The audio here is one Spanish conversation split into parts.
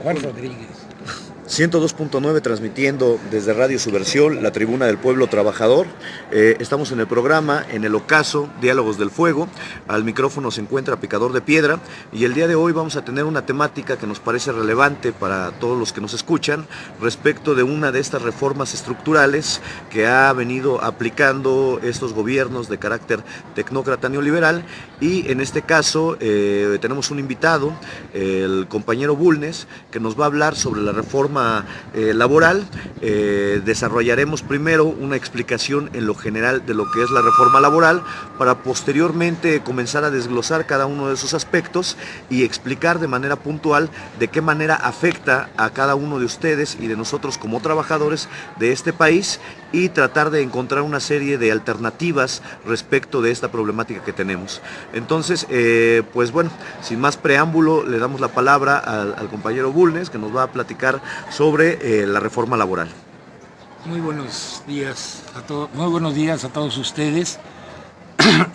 Juan Rodríguez. 102.9 transmitiendo desde Radio Subversión, la tribuna del pueblo trabajador. Estamos en el programa, en el ocaso, Diálogos del Fuego. Al micrófono se encuentra Picador de Piedra y el día de hoy vamos a tener una temática que nos parece relevante para todos los que nos escuchan respecto de una de estas reformas estructurales que ha venido aplicando estos gobiernos de carácter tecnócrata neoliberal, y en este caso tenemos un invitado, el compañero Bulnes, que nos va a hablar sobre la reforma laboral. Desarrollaremos primero una explicación en lo general de lo que es la reforma laboral para posteriormente comenzar a desglosar cada uno de esos aspectos y explicar de manera puntual de qué manera afecta a cada uno de ustedes y de nosotros como trabajadores de este país, y tratar de encontrar una serie de alternativas respecto de esta problemática que tenemos. Entonces, pues bueno, sin más preámbulo, le damos la palabra al compañero Bulnes, que nos va a platicar sobre la reforma laboral. Muy buenos días a todos ustedes.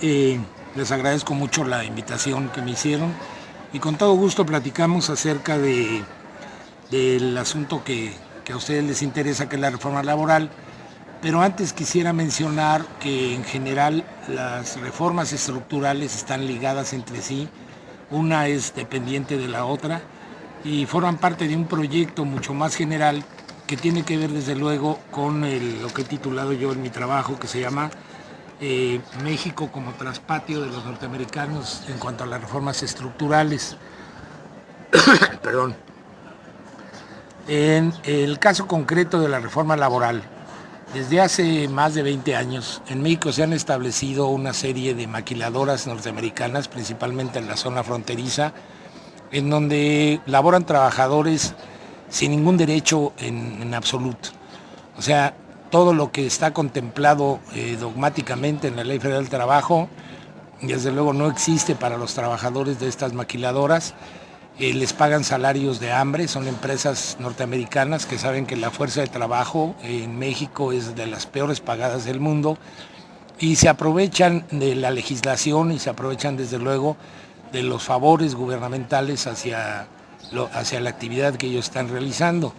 Les agradezco mucho la invitación que me hicieron y con todo gusto platicamos acerca del asunto que a ustedes les interesa, que es la reforma laboral. Pero antes quisiera mencionar que en general las reformas estructurales están ligadas entre sí, una es dependiente de la otra y forman parte de un proyecto mucho más general que tiene que ver desde luego con lo que he titulado yo en mi trabajo, que se llama México como traspatio de los norteamericanos en cuanto a las reformas estructurales. Perdón. En el caso concreto de la reforma laboral, desde hace más de 20 años, en México se han establecido una serie de maquiladoras norteamericanas, principalmente en la zona fronteriza, en donde laboran trabajadores sin ningún derecho en absoluto. O sea, todo lo que está contemplado dogmáticamente en la Ley Federal del Trabajo, desde luego no existe para los trabajadores de estas maquiladoras. Les pagan salarios de hambre, son empresas norteamericanas que saben que la fuerza de trabajo en México es de las peores pagadas del mundo y se aprovechan de la legislación y se aprovechan desde luego de los favores gubernamentales hacia la actividad que ellos están realizando.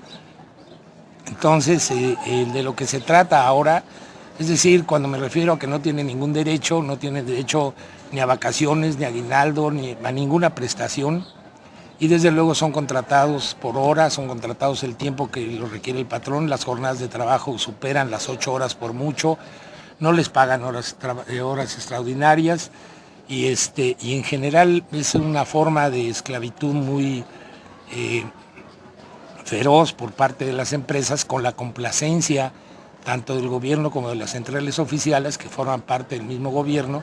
Entonces, de lo que se trata ahora, es decir, cuando me refiero a que no tienen ningún derecho, no tienen derecho ni a vacaciones, ni a aguinaldo, ni a ninguna prestación, y desde luego son contratados por horas, son contratados el tiempo que lo requiere el patrón, las jornadas de trabajo superan las 8 horas por mucho, no les pagan horas extraordinarias y en general es una forma de esclavitud muy feroz por parte de las empresas, con la complacencia tanto del gobierno como de las centrales oficiales que forman parte del mismo gobierno,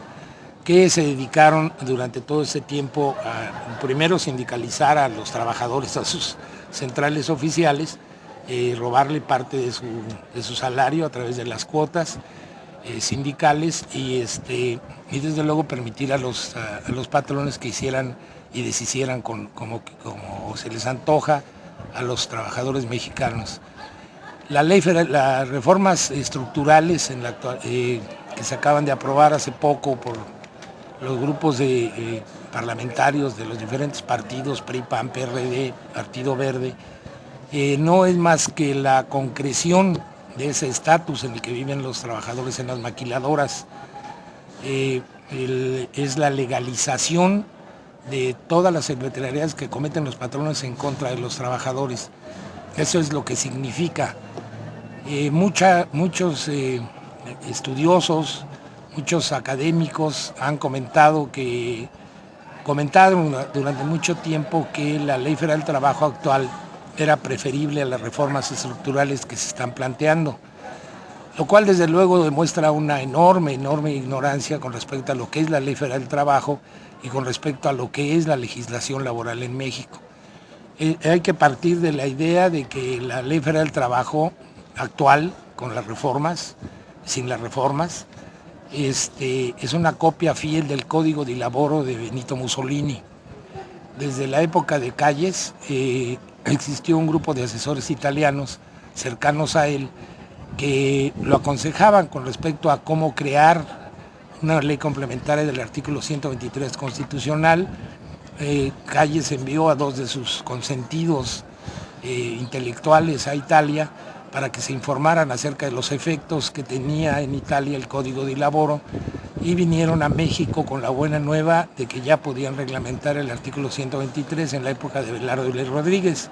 que se dedicaron durante todo ese tiempo a primero sindicalizar a los trabajadores, a sus centrales oficiales, robarle parte de su salario a través de las cuotas sindicales y desde luego permitir a los patrones que hicieran y deshicieran como se les antoja a los trabajadores mexicanos. Las reformas estructurales que se acaban de aprobar hace poco por los grupos parlamentarios de los diferentes partidos, PRI, PAN, PRD, Partido Verde, no es más que la concreción de ese estatus en el que viven los trabajadores en las maquiladoras. Es la legalización de todas las arbitrariedades que cometen los patrones en contra de los trabajadores. Eso es lo que significa. Muchos estudiosos, muchos académicos han comentado durante mucho tiempo que la Ley Federal del Trabajo actual era preferible a las reformas estructurales que se están planteando, lo cual desde luego demuestra una enorme ignorancia con respecto a lo que es la Ley Federal del Trabajo y con respecto a lo que es la legislación laboral en México. Hay que partir de la idea de que la Ley Federal del Trabajo actual, con las reformas, sin las reformas, es una copia fiel del Código di Lavoro de Benito Mussolini. Desde la época de Calles existió un grupo de asesores italianos cercanos a él que lo aconsejaban con respecto a cómo crear una ley complementaria del artículo 123 constitucional. Calles envió a 2 de sus consentidos intelectuales a Italia para que se informaran acerca de los efectos que tenía en Italia el Código de Laboro, y vinieron a México con la buena nueva de que ya podían reglamentar el artículo 123 en la época de Belardo y Rodríguez.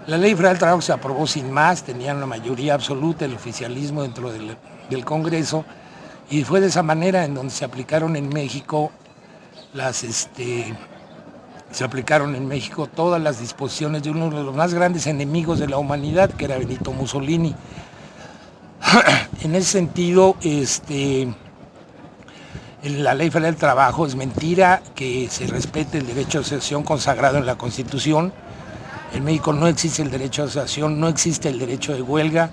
La Ley Federal del Trabajo se aprobó sin más, tenían una mayoría absoluta, el oficialismo dentro del Congreso, y fue de esa manera en donde se aplicaron en México todas las disposiciones de uno de los más grandes enemigos de la humanidad, que era Benito Mussolini. En ese sentido, la Ley Federal del Trabajo es mentira que se respete el derecho de asociación consagrado en la Constitución. En México no existe el derecho de asociación, no existe el derecho de huelga.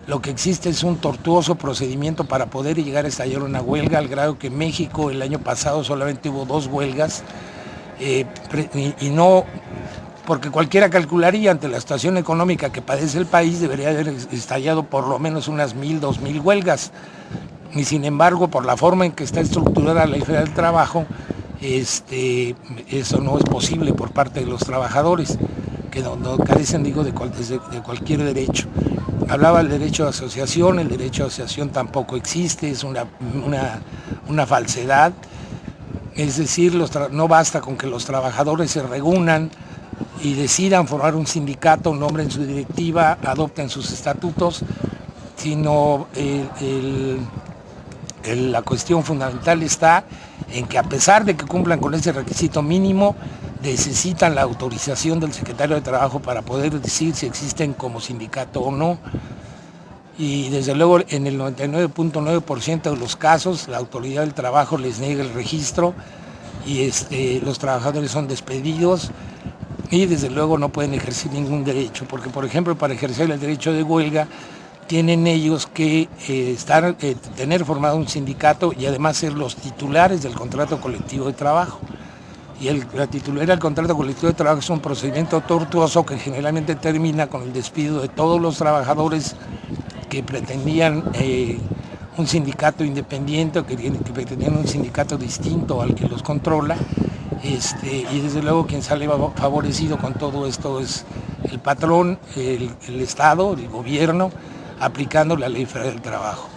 Lo que existe es un tortuoso procedimiento para poder llegar a estallar una huelga, al grado que México el año pasado solamente hubo 2 huelgas, y no, porque cualquiera calcularía ante la situación económica que padece el país, debería haber estallado por lo menos unas 1,000, 2,000 huelgas. Y sin embargo, por la forma en que está estructurada la Ley Federal del Trabajo, eso no es posible por parte de los trabajadores, que no carecen, digo, de cualquier derecho. Hablaba del derecho de asociación, el derecho de asociación tampoco existe, es una falsedad. Es decir, no basta con que los trabajadores se reúnan y decidan formar un sindicato, nombren su directiva, adopten sus estatutos, sino la cuestión fundamental está en que, a pesar de que cumplan con ese requisito mínimo, necesitan la autorización del secretario de Trabajo para poder decir si existen como sindicato o no. Y desde luego en el 99.9% de los casos la autoridad del trabajo les niega el registro y los trabajadores son despedidos y desde luego no pueden ejercer ningún derecho, porque por ejemplo para ejercer el derecho de huelga tienen ellos que tener formado un sindicato y además ser los titulares del contrato colectivo de trabajo. Y la titularidad del contrato colectivo de trabajo es un procedimiento tortuoso que generalmente termina con el despido de todos los trabajadores que pretendían un sindicato independiente, o que pretendían un sindicato distinto al que los controla, y desde luego quien sale favorecido con todo esto es el patrón, el Estado, el gobierno, aplicando la Ley Federal del Trabajo.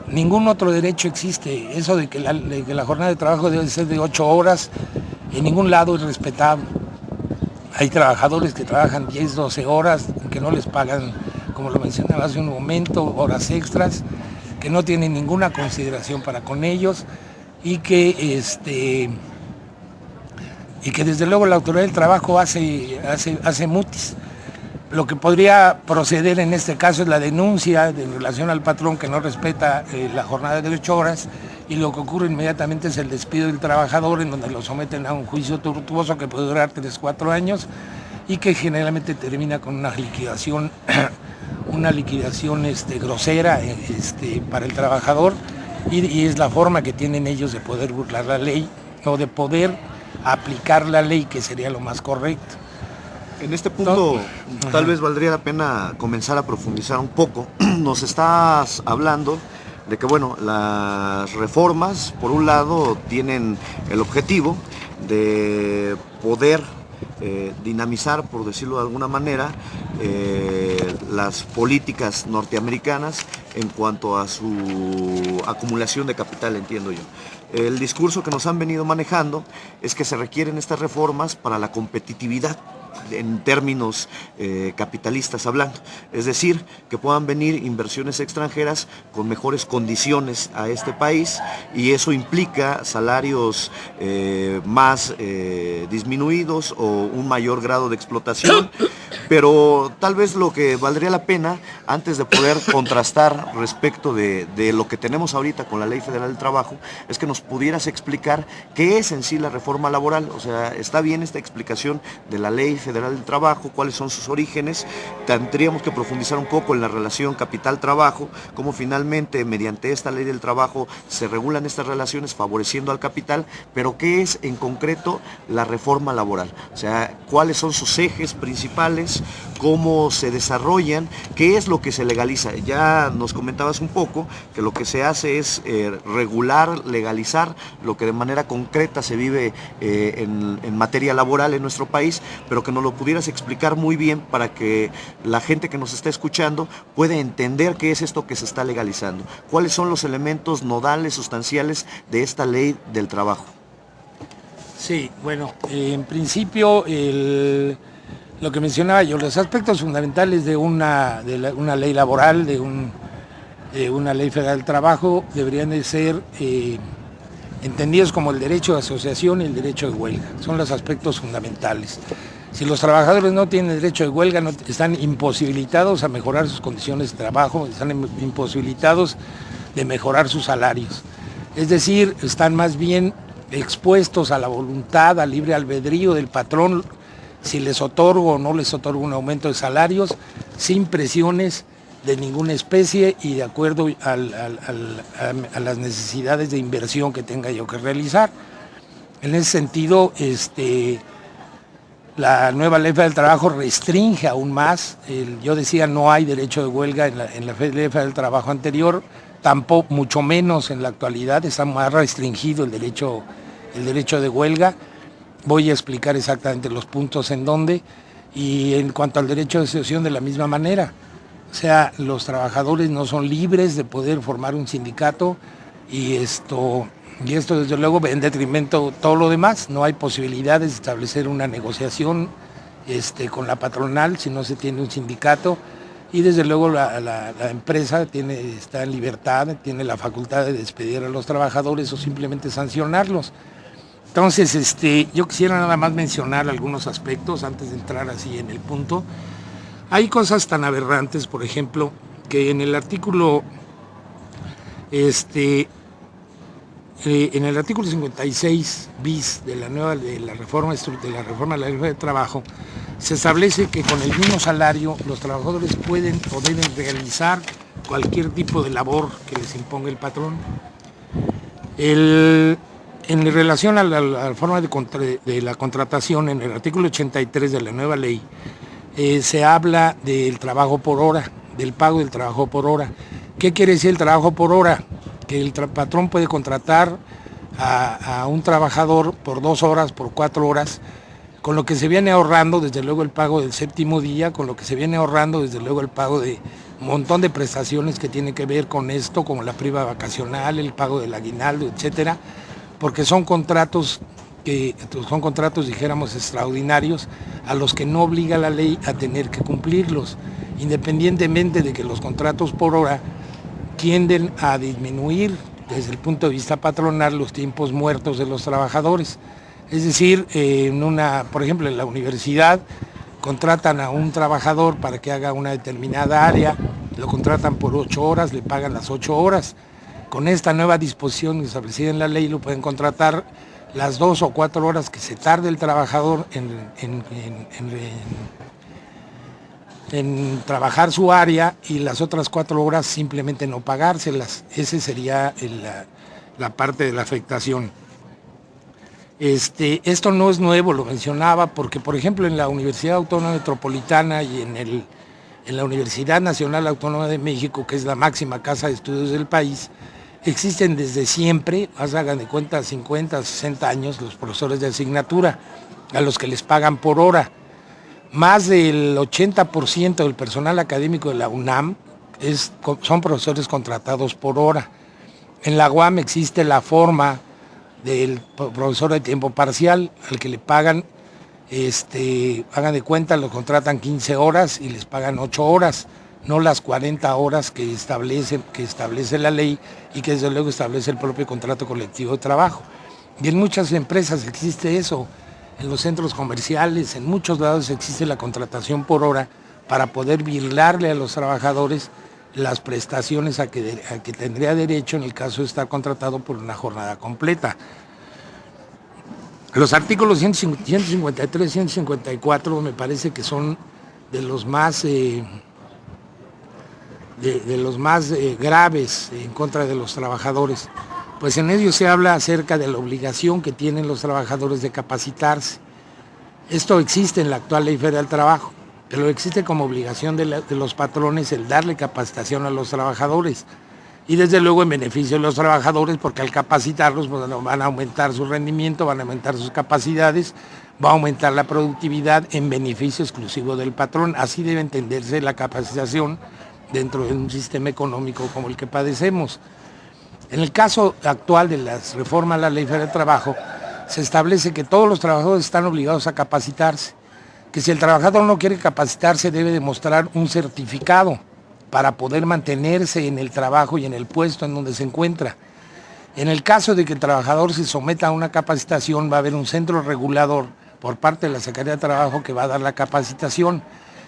Ningún otro derecho existe. Eso de que la jornada de trabajo debe ser de 8 horas, en ningún lado es respetable. Hay trabajadores que trabajan 10, 12 horas, que no les pagan, como lo mencionaba hace un momento, horas extras, que no tienen ninguna consideración para con ellos y que desde luego la autoridad del trabajo hace mutis. Lo que podría proceder en este caso es la denuncia en relación al patrón que no respeta la jornada de 8 horas, y lo que ocurre inmediatamente es el despido del trabajador, en donde lo someten a un juicio tortuoso que puede durar 3, 4 años y que generalmente termina con una liquidación grosera para el trabajador, y es la forma que tienen ellos de poder burlar la ley o de poder aplicar la ley, que sería lo más correcto. En este punto, tal vez valdría la pena comenzar a profundizar un poco. Nos estás hablando de que, bueno, las reformas, por un lado, tienen el objetivo de poder dinamizar, por decirlo de alguna manera, las políticas norteamericanas en cuanto a su acumulación de capital, entiendo yo. El discurso que nos han venido manejando es que se requieren estas reformas para la competitividad, en términos capitalistas hablando, es decir, que puedan venir inversiones extranjeras con mejores condiciones a este país, y eso implica salarios más disminuidos o un mayor grado de explotación. Pero tal vez lo que valdría la pena, antes de poder contrastar respecto de lo que tenemos ahorita con la Ley Federal del Trabajo, es que nos pudieras explicar qué es en sí la reforma laboral. O sea, está bien esta explicación de la Ley Federal del Trabajo, cuáles son sus orígenes. Tendríamos que profundizar un poco en la relación capital-trabajo, cómo finalmente mediante esta Ley del Trabajo se regulan estas relaciones favoreciendo al capital, pero qué es en concreto la reforma laboral. O sea, cuáles son sus ejes principales, cómo se desarrollan, qué es lo que se legaliza. Ya nos comentabas un poco que lo que se hace es regular, legalizar lo que de manera concreta se vive en materia laboral en nuestro país, pero que nos lo pudieras explicar muy bien para que la gente que nos está escuchando pueda entender qué es esto que se está legalizando. ¿Cuáles son los elementos nodales, sustanciales de esta ley del trabajo? Sí, bueno, en principio lo que mencionaba yo, los aspectos fundamentales de una ley laboral, de una ley federal del trabajo, deberían de ser entendidos como el derecho de asociación y el derecho de huelga. Son los aspectos fundamentales. Si los trabajadores no tienen derecho de huelga, están imposibilitados a mejorar sus condiciones de trabajo, están imposibilitados de mejorar sus salarios. Es decir, están más bien expuestos a la voluntad, al libre albedrío del patrón, si les otorgo o no les otorgo un aumento de salarios, sin presiones de ninguna especie y de acuerdo a las necesidades de inversión que tenga yo que realizar. En ese sentido, la nueva ley federal del trabajo restringe aún más. Yo decía, no hay derecho de huelga en la ley federal del trabajo anterior, tampoco, mucho menos en la actualidad, está más restringido el derecho de huelga. Voy a explicar exactamente los puntos en donde, y en cuanto al derecho de asociación de la misma manera. O sea, los trabajadores no son libres de poder formar un sindicato y esto desde luego en detrimento de todo lo demás. No hay posibilidades de establecer una negociación con la patronal si no se tiene un sindicato, y desde luego la empresa está en libertad, tiene la facultad de despedir a los trabajadores o simplemente sancionarlos. Entonces, yo quisiera nada más mencionar algunos aspectos antes de entrar así en el punto. Hay cosas tan aberrantes, por ejemplo, que en el artículo 56 bis de la reforma de la ley de trabajo, se establece que con el mismo salario los trabajadores pueden o deben realizar cualquier tipo de labor que les imponga el patrón. En relación a la forma de la contratación, en el artículo 83 de la nueva ley, se habla del trabajo por hora, del pago del trabajo por hora. ¿Qué quiere decir el trabajo por hora? Que el patrón puede contratar a un trabajador por 2 horas, por 4 horas, con lo que se viene ahorrando, desde luego, el pago del séptimo día, con lo que se viene ahorrando, desde luego, el pago de un montón de prestaciones que tienen que ver con esto, como la prima vacacional, el pago del aguinaldo, etcétera, porque son contratos dijéramos, extraordinarios, a los que no obliga la ley a tener que cumplirlos, independientemente de que los contratos por hora tienden a disminuir desde el punto de vista patronal los tiempos muertos de los trabajadores. Es decir, por ejemplo, en la universidad contratan a un trabajador para que haga una determinada área, lo contratan por 8 horas, le pagan las 8 horas. Con esta nueva disposición establecida en la ley lo pueden contratar las 2 o 4 horas que se tarde el trabajador en trabajar su área, y las otras 4 horas simplemente no pagárselas. Ese sería la parte de la afectación. Esto no es nuevo, lo mencionaba, porque por ejemplo en la Universidad Autónoma Metropolitana y en la Universidad Nacional Autónoma de México, que es la máxima casa de estudios del país, existen desde siempre, hagan de cuenta 50, 60 años, los profesores de asignatura, a los que les pagan por hora. Más del 80% del personal académico de la UNAM son profesores contratados por hora. En la UAM existe la forma del profesor de tiempo parcial, al que le pagan, hagan de cuenta, lo contratan 15 horas y les pagan 8 horas, no las 40 horas que establece la ley y que desde luego establece el propio contrato colectivo de trabajo. Y en muchas empresas existe eso, en los centros comerciales, en muchos lados existe la contratación por hora para poder birlarle a los trabajadores las prestaciones a que tendría derecho en el caso de estar contratado por una jornada completa. Los artículos 153 y 154 me parece que son de los más graves en contra de los trabajadores, pues en ellos se habla acerca de la obligación que tienen los trabajadores de capacitarse. Esto existe en la actual Ley Federal del Trabajo. pero existe como obligación de los patrones el darle capacitación a los trabajadores. Y desde luego en beneficio de los trabajadores, porque al capacitarlos pues, van a aumentar su rendimiento, van a aumentar sus capacidades, va a aumentar la productividad en beneficio exclusivo del patrón. Así debe entenderse la capacitación dentro de un sistema económico como el que padecemos. En el caso actual de las reformas a la Ley Federal del Trabajo, se establece que todos los trabajadores están obligados a capacitarse, que si el trabajador no quiere capacitarse debe demostrar un certificado para poder mantenerse en el trabajo y en el puesto en donde se encuentra. En el caso de que el trabajador se someta a una capacitación, va a haber un centro regulador por parte de la Secretaría de Trabajo que va a dar la capacitación,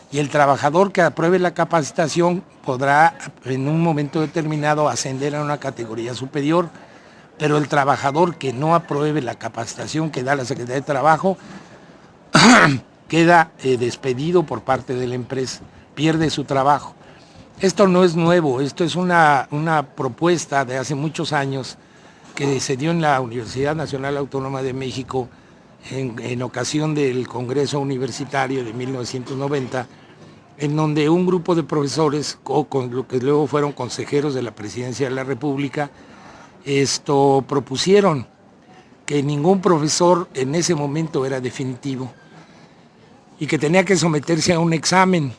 y el trabajador que apruebe la capacitación podrá en un momento determinado ascender a una categoría superior, pero el trabajador que no apruebe la capacitación que da la Secretaría de Trabajo queda despedido por parte de la empresa, pierde su trabajo. Esto no es nuevo, esto es una propuesta de hace muchos años que se dio en la Universidad Nacional Autónoma de México en ocasión del Congreso Universitario de 1990, en donde un grupo de profesores, con lo que luego fueron consejeros de la Presidencia de la República, propusieron que ningún profesor en ese momento era definitivo y que tenía que someterse a un examen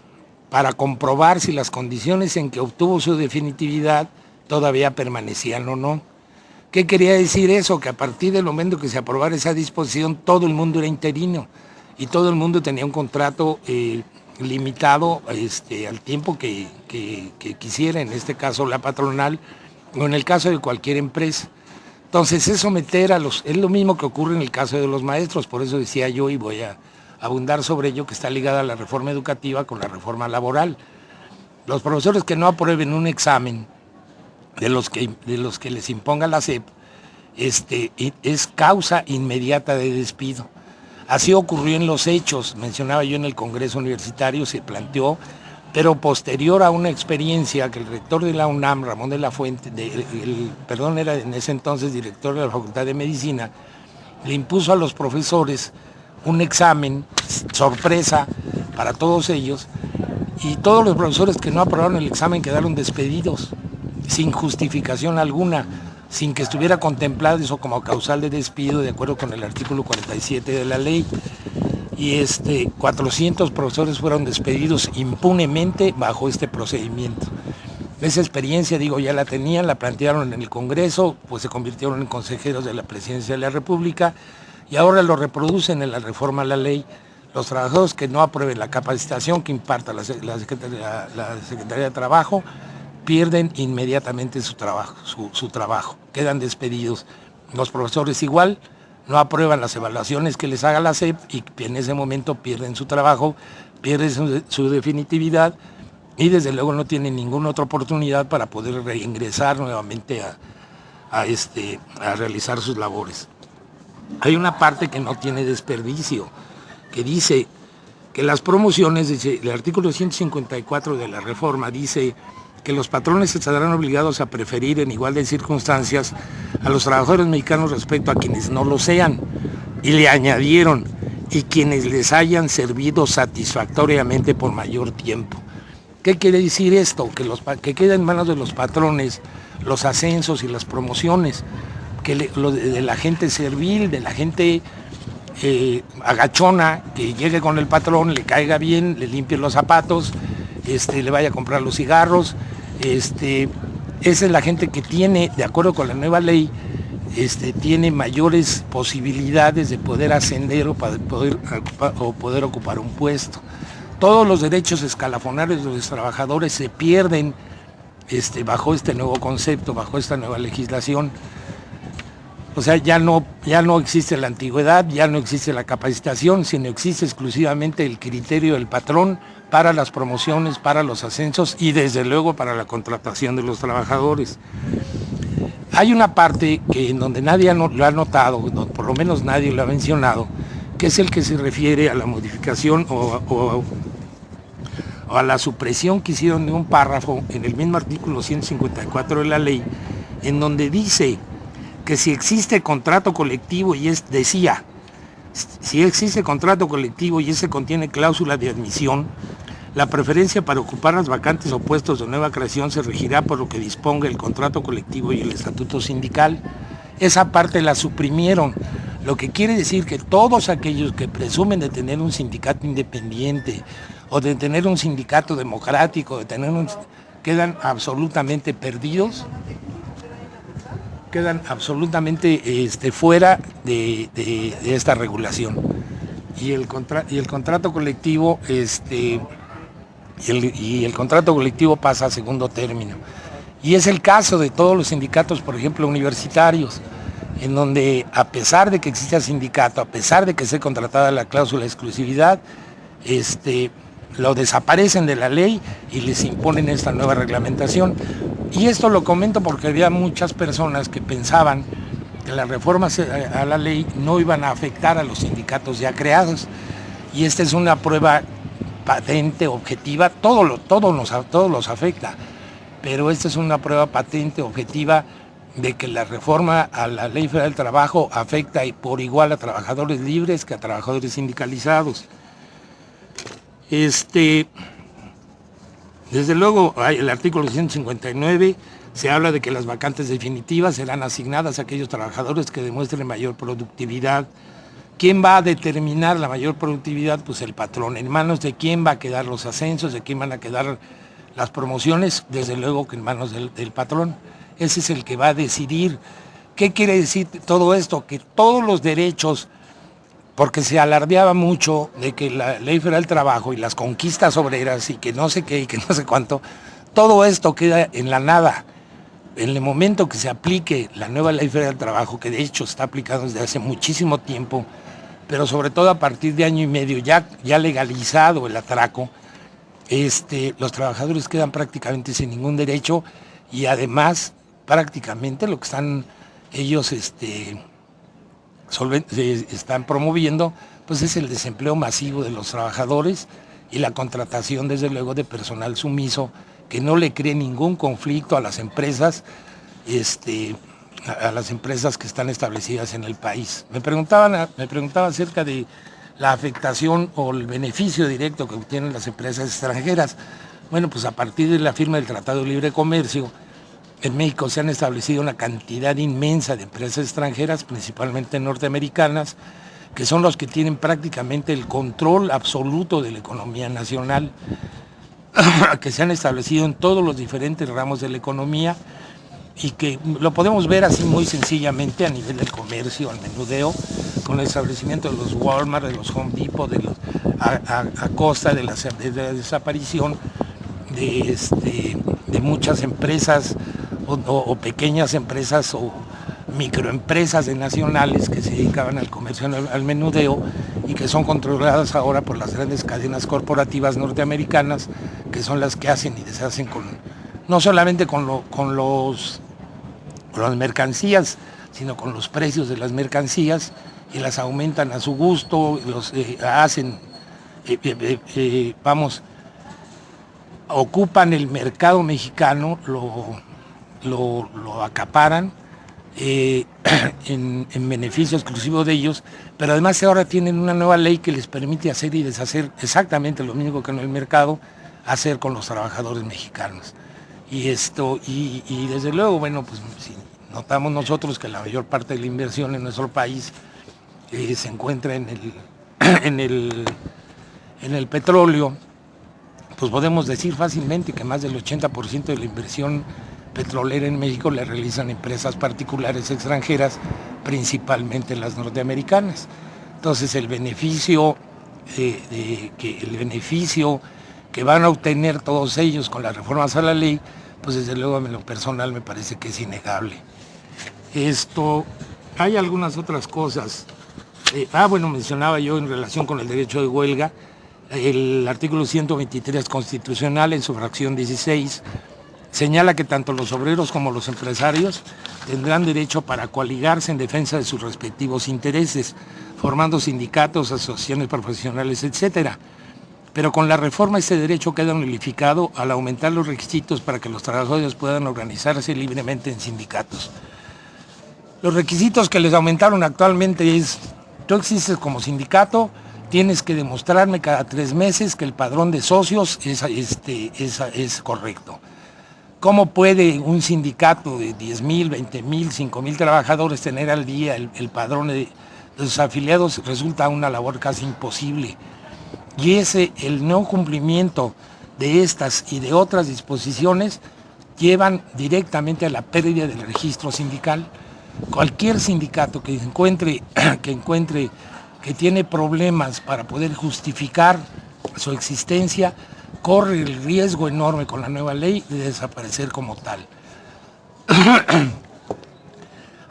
para comprobar si las condiciones en que obtuvo su definitividad todavía permanecían o no. ¿Qué quería decir eso? Que a partir del momento que se aprobara esa disposición, todo el mundo era interino y todo el mundo tenía un contrato limitado al tiempo que quisiera, en este caso la patronal, o en el caso de cualquier empresa. Entonces es someter es lo mismo que ocurre en el caso de los maestros, por eso decía yo, y voy a abundar sobre ello, que está ligada a la reforma educativa con la reforma laboral. Los profesores que no aprueben un examen de los que les imponga la SEP, es causa inmediata de despido. Así ocurrió en los hechos, mencionaba yo en el Congreso Universitario, se planteó, pero posterior a una experiencia que el rector de la UNAM, Ramón de la Fuente, era en ese entonces director de la Facultad de Medicina, le impuso a los profesores un examen sorpresa para todos ellos, y todos los profesores que no aprobaron el examen quedaron despedidos, sin justificación alguna, sin que estuviera contemplado eso como causal de despido de acuerdo con el artículo 47 de la ley. Y 400 profesores fueron despedidos impunemente bajo este procedimiento. Esa experiencia, ya la tenían, la plantearon en el Congreso, pues se convirtieron en consejeros de la Presidencia de la República y ahora lo reproducen en la reforma a la ley. Los trabajadores que no aprueben la capacitación que imparta la Secretaría de Trabajo pierden inmediatamente su trabajo, quedan despedidos. Los profesores igual, no aprueban las evaluaciones que les haga la SEP y en ese momento pierden su trabajo, pierden su definitividad y desde luego no tienen ninguna otra oportunidad para poder reingresar nuevamente a realizar sus labores. Hay una parte que no tiene desperdicio, que dice que las promociones, el artículo 154 de la reforma dice que los patrones estarán obligados a preferir en igual de circunstancias a los trabajadores mexicanos respecto a quienes no lo sean. Y le añadieron, y quienes les hayan servido satisfactoriamente por mayor tiempo. ¿Qué quiere decir esto? Que queda en manos de los patrones los ascensos y las promociones, de la gente servil, de la gente agachona, que llegue con el patrón, le caiga bien, le limpie los zapatos, le vaya a comprar los cigarros. Esa es la gente que tiene, de acuerdo con la nueva ley, tiene mayores posibilidades de poder ascender o poder ocupar un puesto. Todos los derechos escalafonarios de los trabajadores se pierden bajo este nuevo concepto, bajo esta nueva legislación. O sea, ya no existe la antigüedad, ya no existe la capacitación, sino existe exclusivamente el criterio del patrón para las promociones, para los ascensos y desde luego para la contratación de los trabajadores. Hay una parte en donde nadie lo ha notado, por lo menos nadie lo ha mencionado, que es el que se refiere a la modificación o a la supresión que hicieron de un párrafo en el mismo artículo 154 de la ley, en donde dice que si existe contrato colectivo si existe contrato colectivo y ese contiene cláusula de admisión, La preferencia para ocupar las vacantes o puestos de nueva creación se regirá por lo que disponga el contrato colectivo y el estatuto sindical. Esa parte la suprimieron, lo que quiere decir que todos aquellos que presumen de tener un sindicato independiente o de tener un sindicato democrático, quedan absolutamente perdidos, quedan absolutamente fuera de esta regulación. Y el contrato colectivo y el contrato colectivo pasa a segundo término. Y es el caso de todos los sindicatos, por ejemplo, universitarios, en donde a pesar de que exista sindicato, a pesar de que esté contratada la cláusula de exclusividad, lo desaparecen de la ley y les imponen esta nueva reglamentación. Y esto lo comento porque había muchas personas que pensaban que las reformas a la ley no iban a afectar a los sindicatos ya creados. Y esta es una prueba patente, objetiva, todos los afecta. Pero esta es una prueba patente, objetiva, de que la reforma a la Ley Federal del Trabajo afecta por igual a trabajadores libres que a trabajadores sindicalizados. Desde luego, el artículo 159 se habla de que las vacantes definitivas serán asignadas a aquellos trabajadores que demuestren mayor productividad. ¿Quién va a determinar la mayor productividad? Pues el patrón. ¿En manos de quién va a quedar los ascensos? ¿De quién van a quedar las promociones? Desde luego que en manos del patrón. Ese es el que va a decidir. ¿Qué quiere decir todo esto? Que todos los derechos, porque se alardeaba mucho de que la Ley Federal del Trabajo y las conquistas obreras y que no sé qué y que no sé cuánto, todo esto queda en la nada. En el momento que se aplique la nueva Ley Federal del Trabajo, que de hecho está aplicada desde hace muchísimo tiempo, pero sobre todo a partir de año y medio ya legalizado el atraco, los trabajadores quedan prácticamente sin ningún derecho y además prácticamente lo que están ellos están promoviendo pues es el desempleo masivo de los trabajadores y la contratación desde luego de personal sumiso que no le cree ningún conflicto a las empresas, a las empresas que están establecidas en el país. Me preguntaba acerca de la afectación o el beneficio directo que obtienen las empresas extranjeras. Bueno, pues a partir de la firma del Tratado de Libre Comercio, en México se han establecido una cantidad inmensa de empresas extranjeras, principalmente norteamericanas, que son los que tienen prácticamente el control absoluto de la economía nacional, que se han establecido en todos los diferentes ramos de la economía y que lo podemos ver así muy sencillamente a nivel del comercio, al menudeo, con el establecimiento de los Walmart, de los Home Depot, a costa de la desaparición de muchas empresas o pequeñas empresas o microempresas de nacionales que se dedicaban al comercio, al menudeo y que son controladas ahora por las grandes cadenas corporativas norteamericanas, que son las que hacen y deshacen no solamente con las mercancías, sino con los precios de las mercancías y las aumentan a su gusto, ocupan el mercado mexicano, lo acaparan en beneficio exclusivo de ellos, pero además ahora tienen una nueva ley que les permite hacer y deshacer exactamente lo mismo que en el mercado, hacer con los trabajadores mexicanos. Y desde luego, bueno, pues si notamos nosotros que la mayor parte de la inversión en nuestro país se encuentra en el petróleo, pues podemos decir fácilmente que más del 80% de la inversión petrolera en México la realizan empresas particulares extranjeras, principalmente las norteamericanas. Entonces el beneficio que van a obtener todos ellos con las reformas a la ley, pues desde luego en lo personal me parece que es innegable. Hay algunas otras cosas. Mencionaba yo en relación con el derecho de huelga, el artículo 123 constitucional en su fracción 16 señala que tanto los obreros como los empresarios tendrán derecho para coaligarse en defensa de sus respectivos intereses, formando sindicatos, asociaciones profesionales, etcétera. Pero con la reforma este derecho queda nulificado al aumentar los requisitos para que los trabajadores puedan organizarse libremente en sindicatos. Los requisitos que les aumentaron actualmente es: tú existes como sindicato tienes que demostrarme cada 3 meses que el padrón de socios es correcto. ¿Cómo puede un sindicato de 10,000, 20,000, 5,000 trabajadores tener al día el padrón de sus afiliados? Resulta una labor casi imposible. Y el no cumplimiento de estas y de otras disposiciones llevan directamente a la pérdida del registro sindical. Cualquier sindicato que encuentre que tiene problemas para poder justificar su existencia, corre el riesgo enorme con la nueva ley de desaparecer como tal.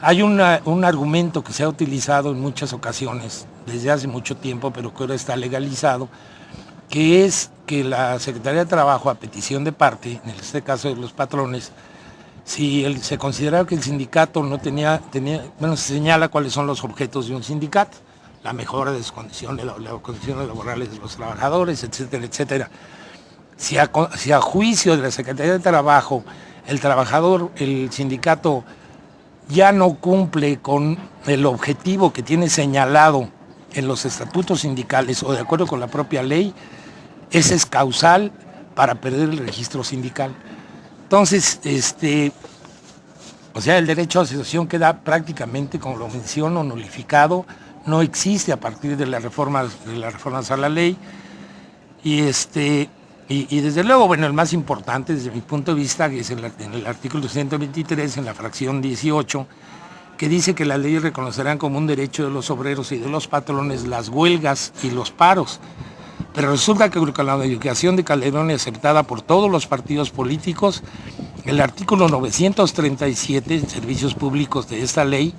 Hay un argumento que se ha utilizado en muchas ocasiones, desde hace mucho tiempo, pero que ahora está legalizado, que es que la Secretaría de Trabajo, a petición de parte, en este caso de los patrones, si se consideraba que el sindicato no tenía, se señala cuáles son los objetos de un sindicato, la mejora de las condiciones laborales de los trabajadores, etcétera, etcétera. Si a juicio de la Secretaría de Trabajo, el sindicato ya no cumple con el objetivo que tiene señalado en los estatutos sindicales o de acuerdo con la propia ley, ese es causal para perder el registro sindical. Entonces, el derecho a asociación queda prácticamente, como lo menciono, nulificado, no existe a partir de las reformas a la ley. Y desde luego, el más importante desde mi punto de vista es en el artículo 123, en la fracción 18, que dice que las leyes reconocerán como un derecho de los obreros y de los patrones las huelgas y los paros. Pero resulta que con la modificación de Calderón y aceptada por todos los partidos políticos, el artículo 937, servicios públicos de esta ley,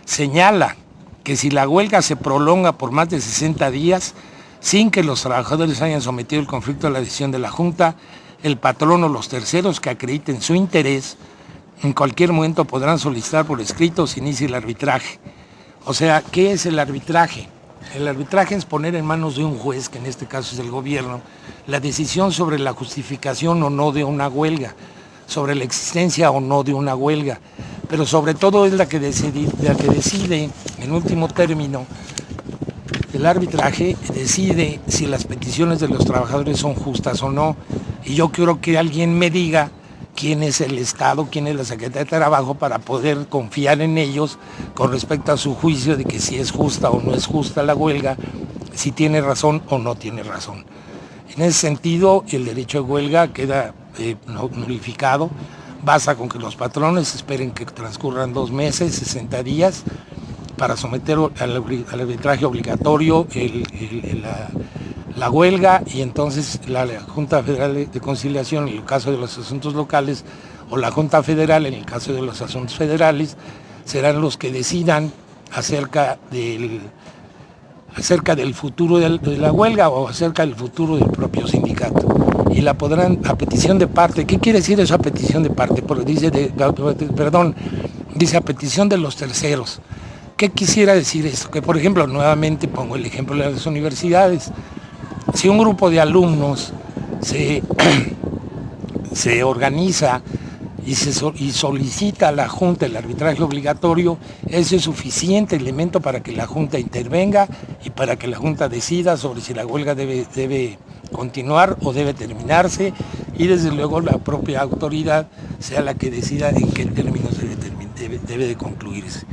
señala que si la huelga se prolonga por más de 60 días, sin que los trabajadores hayan sometido el conflicto a la decisión de la Junta, el patrón o los terceros que acrediten su interés, en cualquier momento podrán solicitar por escrito se inicie el arbitraje. O sea, ¿qué es el arbitraje? El arbitraje es poner en manos de un juez, que en este caso es el gobierno, la decisión sobre la justificación o no de una huelga, sobre la existencia o no de una huelga, pero sobre todo es la que decide, en último término, el arbitraje decide si las peticiones de los trabajadores son justas o no. Y yo quiero que alguien me diga quién es el Estado, quién es la Secretaría de Trabajo, para poder confiar en ellos con respecto a su juicio de que si es justa o no es justa la huelga, si tiene razón o no tiene razón. En ese sentido, el derecho de huelga queda nulificado, basta con que los patrones esperen que transcurran 2 meses, 60 días, para someter al arbitraje obligatorio la huelga, y entonces la Junta Federal de Conciliación en el caso de los asuntos locales o la Junta Federal en el caso de los asuntos federales serán los que decidan acerca del futuro de la huelga o acerca del futuro del propio sindicato. Y la podrán, a petición de parte. ¿Qué quiere decir eso, a petición de parte? Porque dice a petición de los terceros. ¿Qué quisiera decir esto? Que, por ejemplo, nuevamente pongo el ejemplo de las universidades. Si un grupo de alumnos se organiza y solicita a la Junta el arbitraje obligatorio, ese es suficiente elemento para que la Junta intervenga y para que la Junta decida sobre si la huelga debe continuar o debe terminarse, y desde luego la propia autoridad sea la que decida en qué términos debe de concluirse.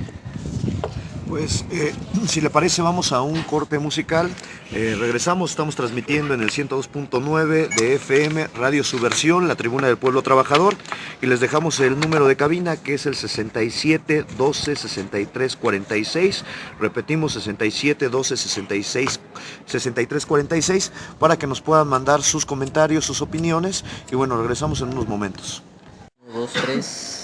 Pues, si le parece, vamos a un corte musical. Regresamos, estamos transmitiendo en el 102.9 de FM, Radio Subversión, la Tribuna del Pueblo Trabajador, y les dejamos el número de cabina, que es el 67 12 63 46. Repetimos, 67 12 66 63 46, para que nos puedan mandar sus comentarios, sus opiniones, y bueno, regresamos en unos momentos. 1, 2, 3...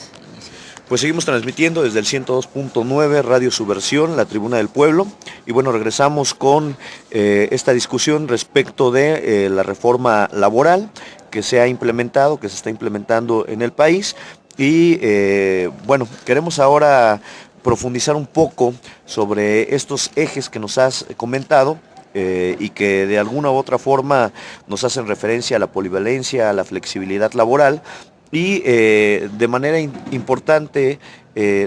Pues seguimos transmitiendo desde el 102.9 Radio Subversión, la Tribuna del Pueblo, y bueno, regresamos con esta discusión respecto de la reforma laboral que se está implementando en el país, y bueno, queremos ahora profundizar un poco sobre estos ejes que nos has comentado, y que de alguna u otra forma nos hacen referencia a la polivalencia, a la flexibilidad laboral. Y de manera importante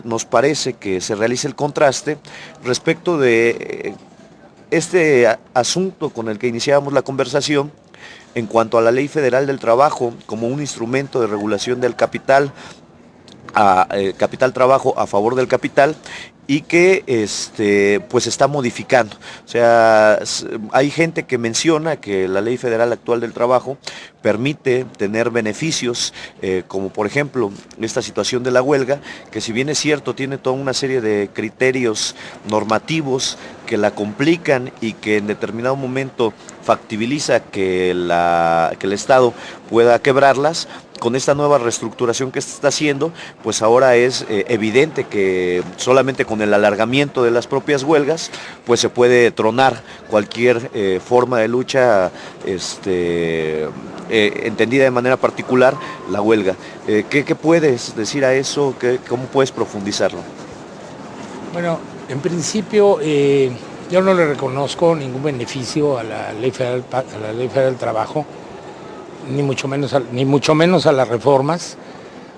nos parece que se realice el contraste respecto de este asunto con el que iniciábamos la conversación, en cuanto a la Ley Federal del Trabajo como un instrumento de regulación del capital, capital trabajo a favor del capital, y que pues está modificando. O sea, hay gente que menciona que la Ley Federal actual del Trabajo permite tener beneficios, como por ejemplo esta situación de la huelga, que si bien es cierto tiene toda una serie de criterios normativos que la complican y que en determinado momento factibiliza que el Estado pueda quebrarlas. Con esta nueva reestructuración que se está haciendo, pues ahora es evidente que solamente con el alargamiento de las propias huelgas, pues se puede tronar cualquier forma de lucha entendida de manera particular, la huelga. ¿Qué puedes decir a eso? ¿Cómo puedes profundizarlo? Bueno, en principio yo no le reconozco ningún beneficio a la Ley Federal del Trabajo, ni mucho menos a las reformas,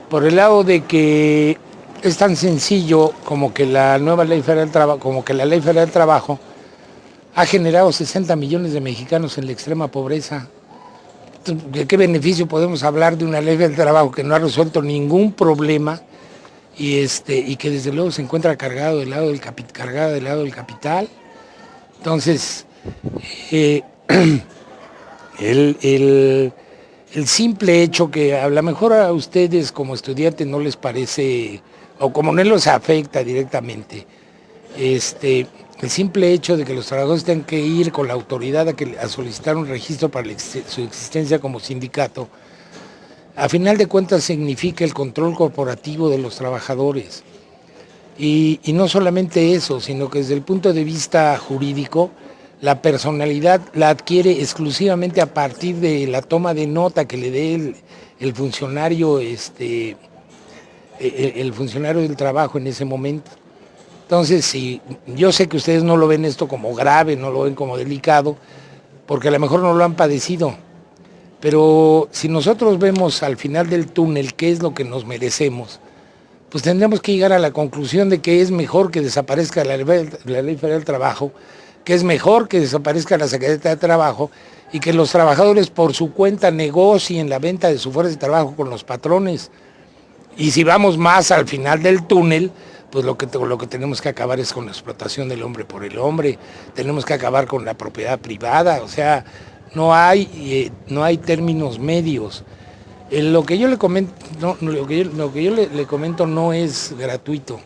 por el lado de que es tan sencillo como que la nueva Ley Federal del Trabajo, como que la Ley Federal del Trabajo ha generado 60 millones de mexicanos en la extrema pobreza. ¿De qué beneficio podemos hablar de una Ley del Trabajo que no ha resuelto ningún problema y que desde luego se encuentra cargado del lado del capital? Entonces, el simple hecho que a lo mejor a ustedes como estudiantes no les parece, o como no les afecta directamente, el simple hecho de que los trabajadores tengan que ir con la autoridad a solicitar un registro para su existencia como sindicato, a final de cuentas significa el control corporativo de los trabajadores. Y no solamente eso, sino que desde el punto de vista jurídico, la personalidad la adquiere exclusivamente a partir de la toma de nota que le dé el funcionario, el funcionario del trabajo en ese momento. Entonces, si yo sé que ustedes no lo ven esto como grave, no lo ven como delicado, porque a lo mejor no lo han padecido, pero si nosotros vemos al final del túnel qué es lo que nos merecemos, pues tendremos que llegar a la conclusión de que es mejor que desaparezca la Ley Federal del Trabajo, que es mejor que desaparezca la Secretaría de Trabajo y que los trabajadores por su cuenta negocien la venta de su fuerza de trabajo con los patrones. Y si vamos más al final del túnel, pues lo que tenemos que acabar es con la explotación del hombre por el hombre, tenemos que acabar con la propiedad privada, o sea, no hay términos medios. Lo que yo le comento, le comento no es gratuito.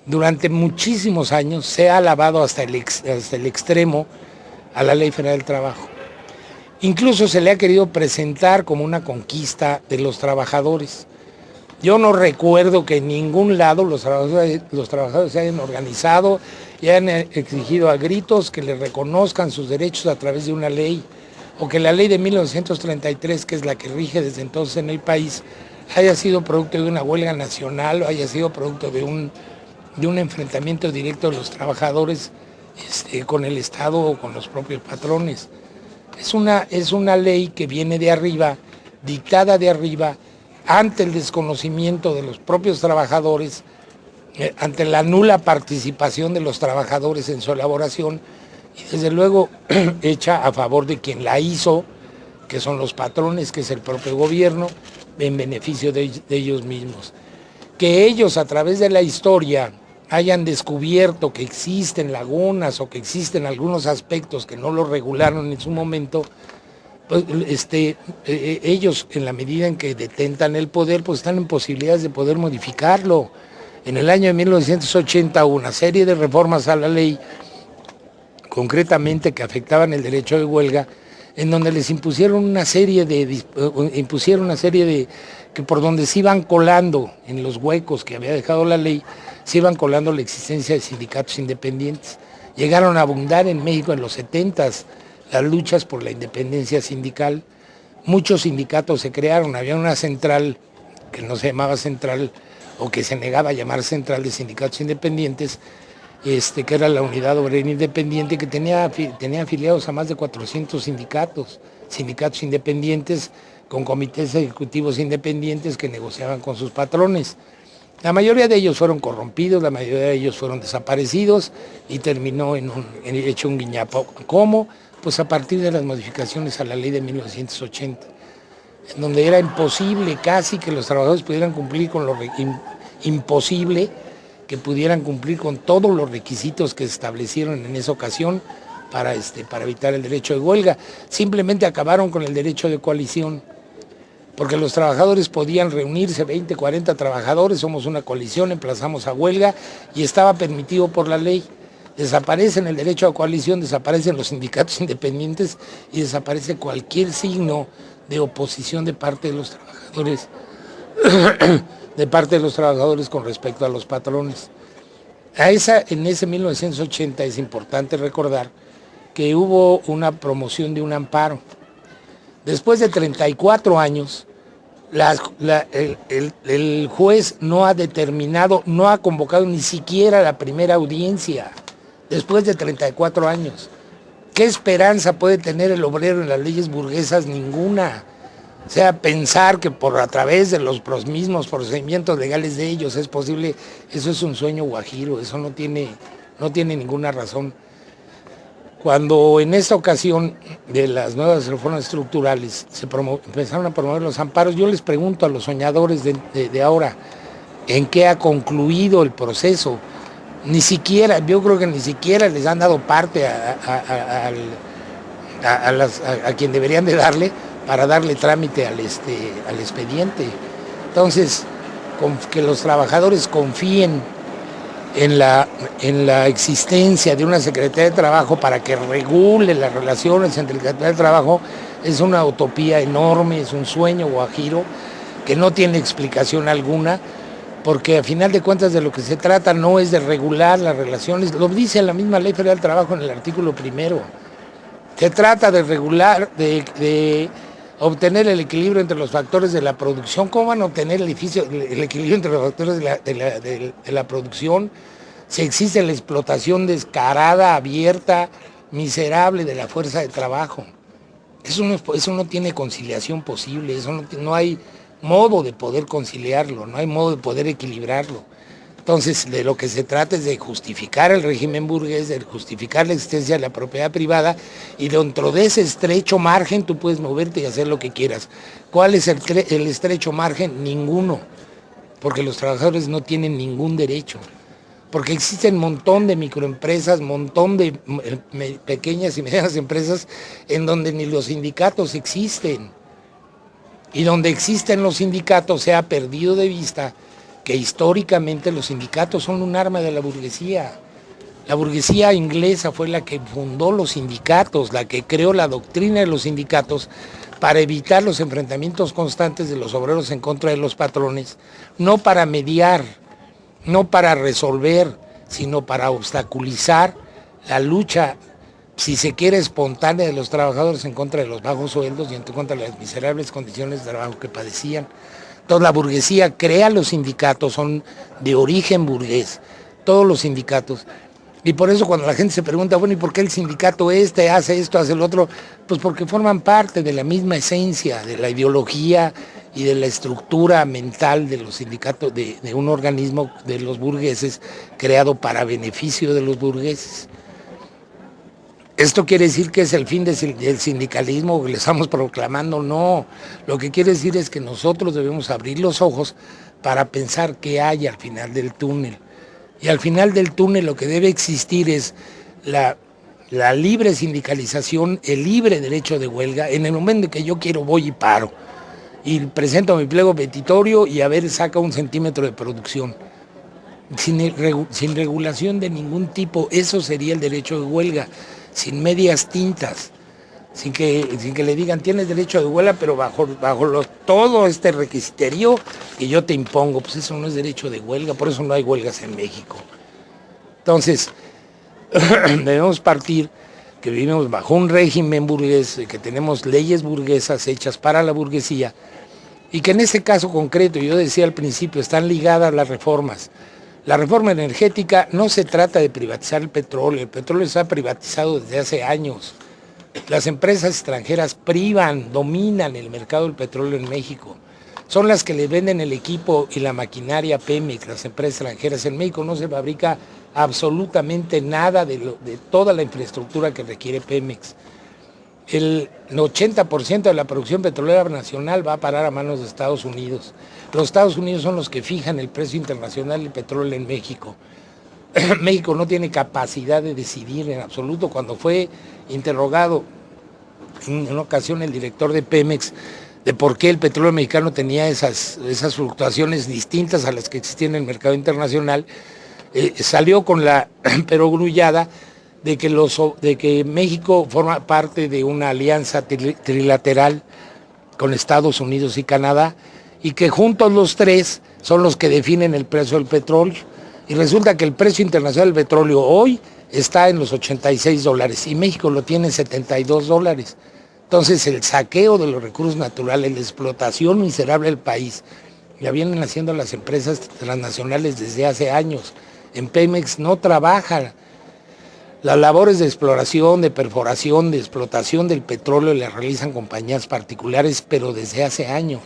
Durante muchísimos años se ha alabado hasta el extremo a la Ley Federal del Trabajo. Incluso se le ha querido presentar como una conquista de los trabajadores. Yo no recuerdo que en ningún lado los trabajadores se hayan organizado y hayan exigido a gritos que les reconozcan sus derechos a través de una ley, o que la ley de 1933, que es la que rige desde entonces en el país, haya sido producto de una huelga nacional o haya sido producto de un enfrentamiento directo de los trabajadores con el Estado o con los propios patrones. Es una ley que viene de arriba, dictada de arriba, ante el desconocimiento de los propios trabajadores, ante la nula participación de los trabajadores en su elaboración y desde luego hecha a favor de quien la hizo, que son los patrones, que es el propio gobierno, en beneficio de ellos mismos. Que ellos a través de la historia hayan descubierto que existen lagunas o que existen algunos aspectos que no lo regularon en su momento, pues, ellos en la medida en que detentan el poder, pues están en posibilidades de poder modificarlo. En el año de 1980 hubo una serie de reformas a la ley, concretamente que afectaban el derecho de huelga, en donde les impusieron una serie de que por donde se iban colando en los huecos que había dejado la ley, se iban colando la existencia de sindicatos independientes. Llegaron a abundar en México en los 70s las luchas por la independencia sindical. Muchos sindicatos se crearon, había una central que no se llamaba central o que se negaba a llamar central de sindicatos independientes, que era la Unidad Obrera Independiente, que tenía afiliados a más de 400 sindicatos independientes con comités ejecutivos independientes que negociaban con sus patrones. La mayoría de ellos fueron corrompidos, la mayoría de ellos fueron desaparecidos y terminó hecho un guiñapo. ¿Cómo? Pues a partir de las modificaciones a la ley de 1980, en donde era imposible casi que los trabajadores pudieran cumplir con imposible que pudieran cumplir con todos los requisitos que se establecieron en esa ocasión para evitar el derecho de huelga. Simplemente acabaron con el derecho de coalición, porque los trabajadores podían reunirse, 20, 40 trabajadores, somos una coalición, emplazamos a huelga y estaba permitido por la ley. Desaparecen el derecho a coalición, desaparecen los sindicatos independientes y desaparece cualquier signo de oposición de parte de los trabajadores, con respecto a los patrones. En ese 1980 es importante recordar que hubo una promoción de un amparo. Después de 34 años, el juez no ha determinado, no ha convocado ni siquiera la primera audiencia, después de 34 años. ¿Qué esperanza puede tener el obrero en las leyes burguesas? Ninguna. O sea, pensar que a través de los mismos procedimientos legales de ellos es posible, eso es un sueño guajiro, eso no tiene ninguna razón. Cuando en esta ocasión de las nuevas reformas estructurales empezaron a promover los amparos, yo les pregunto a los soñadores de ahora, ¿en qué ha concluido el proceso? Yo creo que ni siquiera les han dado parte a quien deberían de darle, para darle trámite al expediente. Entonces, que los trabajadores confíen en la existencia de una Secretaría de Trabajo para que regule las relaciones entre el Secretaría de Trabajo es una utopía enorme, es un sueño guajiro que no tiene explicación alguna, porque a final de cuentas de lo que se trata no es de regular las relaciones, lo dice la misma Ley Federal del Trabajo en el artículo 1. Se trata de regular, de obtener el equilibrio entre los factores de la producción. ¿Cómo van a obtener el equilibrio entre los factores de la producción si existe la explotación descarada, abierta, miserable de la fuerza de trabajo? Eso no tiene conciliación posible, no hay modo de poder conciliarlo, no hay modo de poder equilibrarlo. Entonces, de lo que se trata es de justificar el régimen burgués, de justificar la existencia de la propiedad privada, y dentro de ese estrecho margen tú puedes moverte y hacer lo que quieras. ¿Cuál es el estrecho margen? Ninguno, porque los trabajadores no tienen ningún derecho, porque existen un montón de microempresas, montón de pequeñas y medianas empresas en donde ni los sindicatos existen, y donde existen los sindicatos se ha perdido de vista que históricamente los sindicatos son un arma de la burguesía. La burguesía inglesa fue la que fundó los sindicatos, la que creó la doctrina de los sindicatos para evitar los enfrentamientos constantes de los obreros en contra de los patrones, no para mediar, no para resolver, sino para obstaculizar la lucha, si se quiere, espontánea de los trabajadores en contra de los bajos sueldos y en contra de las miserables condiciones de trabajo que padecían. Entonces la burguesía crea los sindicatos, son de origen burgués, todos los sindicatos. Y por eso cuando la gente se pregunta, bueno, ¿y por qué el sindicato hace esto, hace el otro? Pues porque forman parte de la misma esencia, de la ideología y de la estructura mental de los sindicatos, de un organismo de los burgueses creado para beneficio de los burgueses. ¿Esto quiere decir que es el fin del sindicalismo que le estamos proclamando? No, lo que quiere decir es que nosotros debemos abrir los ojos para pensar qué hay al final del túnel. Y al final del túnel lo que debe existir es la libre sindicalización, el libre derecho de huelga. En el momento en que yo quiero, voy y paro. Y presento mi pliego petitorio y a ver, saca 1 centímetro de producción. Sin regulación de ningún tipo, eso sería el derecho de huelga. Sin medias tintas, sin que le digan tienes derecho de huelga, pero bajo todo este requisiterio que yo te impongo. Pues eso no es derecho de huelga, por eso no hay huelgas en México. Entonces, debemos partir que vivimos bajo un régimen burgués, que tenemos leyes burguesas hechas para la burguesía, y que en ese caso concreto, yo decía al principio, están ligadas las reformas. La reforma energética no se trata de privatizar el petróleo está privatizado desde hace años. Las empresas extranjeras dominan el mercado del petróleo en México. son las que le venden el equipo y la maquinaria a Pemex, las empresas extranjeras. En México no se fabrica absolutamente nada de toda la infraestructura que requiere Pemex. El 80% de la producción petrolera nacional va a parar a manos de Estados Unidos. Los Estados Unidos son los que fijan el precio internacional del petróleo en México. México no tiene capacidad de decidir en absoluto. Cuando fue interrogado en una ocasión el director de Pemex de por qué el petróleo mexicano tenía esas fluctuaciones distintas a las que existían en el mercado internacional, salió con la perogrullada de que México forma parte de una alianza trilateral con Estados Unidos y Canadá, y que juntos los tres son los que definen el precio del petróleo. Y resulta que el precio internacional del petróleo hoy está en los $86 y México lo tiene en $72. Entonces el saqueo de los recursos naturales, la explotación miserable del país, la vienen haciendo las empresas transnacionales desde hace años. En Pemex no trabajan. Las labores de exploración, de perforación, de explotación del petróleo las realizan compañías particulares, pero desde hace años.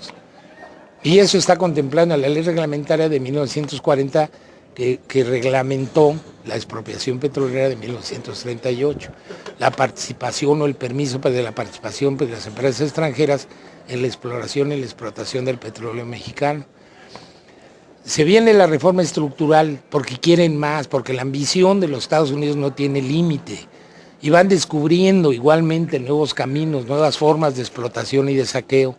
Y eso está contemplado en la ley reglamentaria de 1940, que reglamentó la expropiación petrolera de 1938. La participación o el permiso de la participación de las empresas extranjeras en la exploración y la explotación del petróleo mexicano. Se viene la reforma estructural porque quieren más, porque la ambición de los Estados Unidos no tiene límite y van descubriendo igualmente nuevos caminos, nuevas formas de explotación y de saqueo,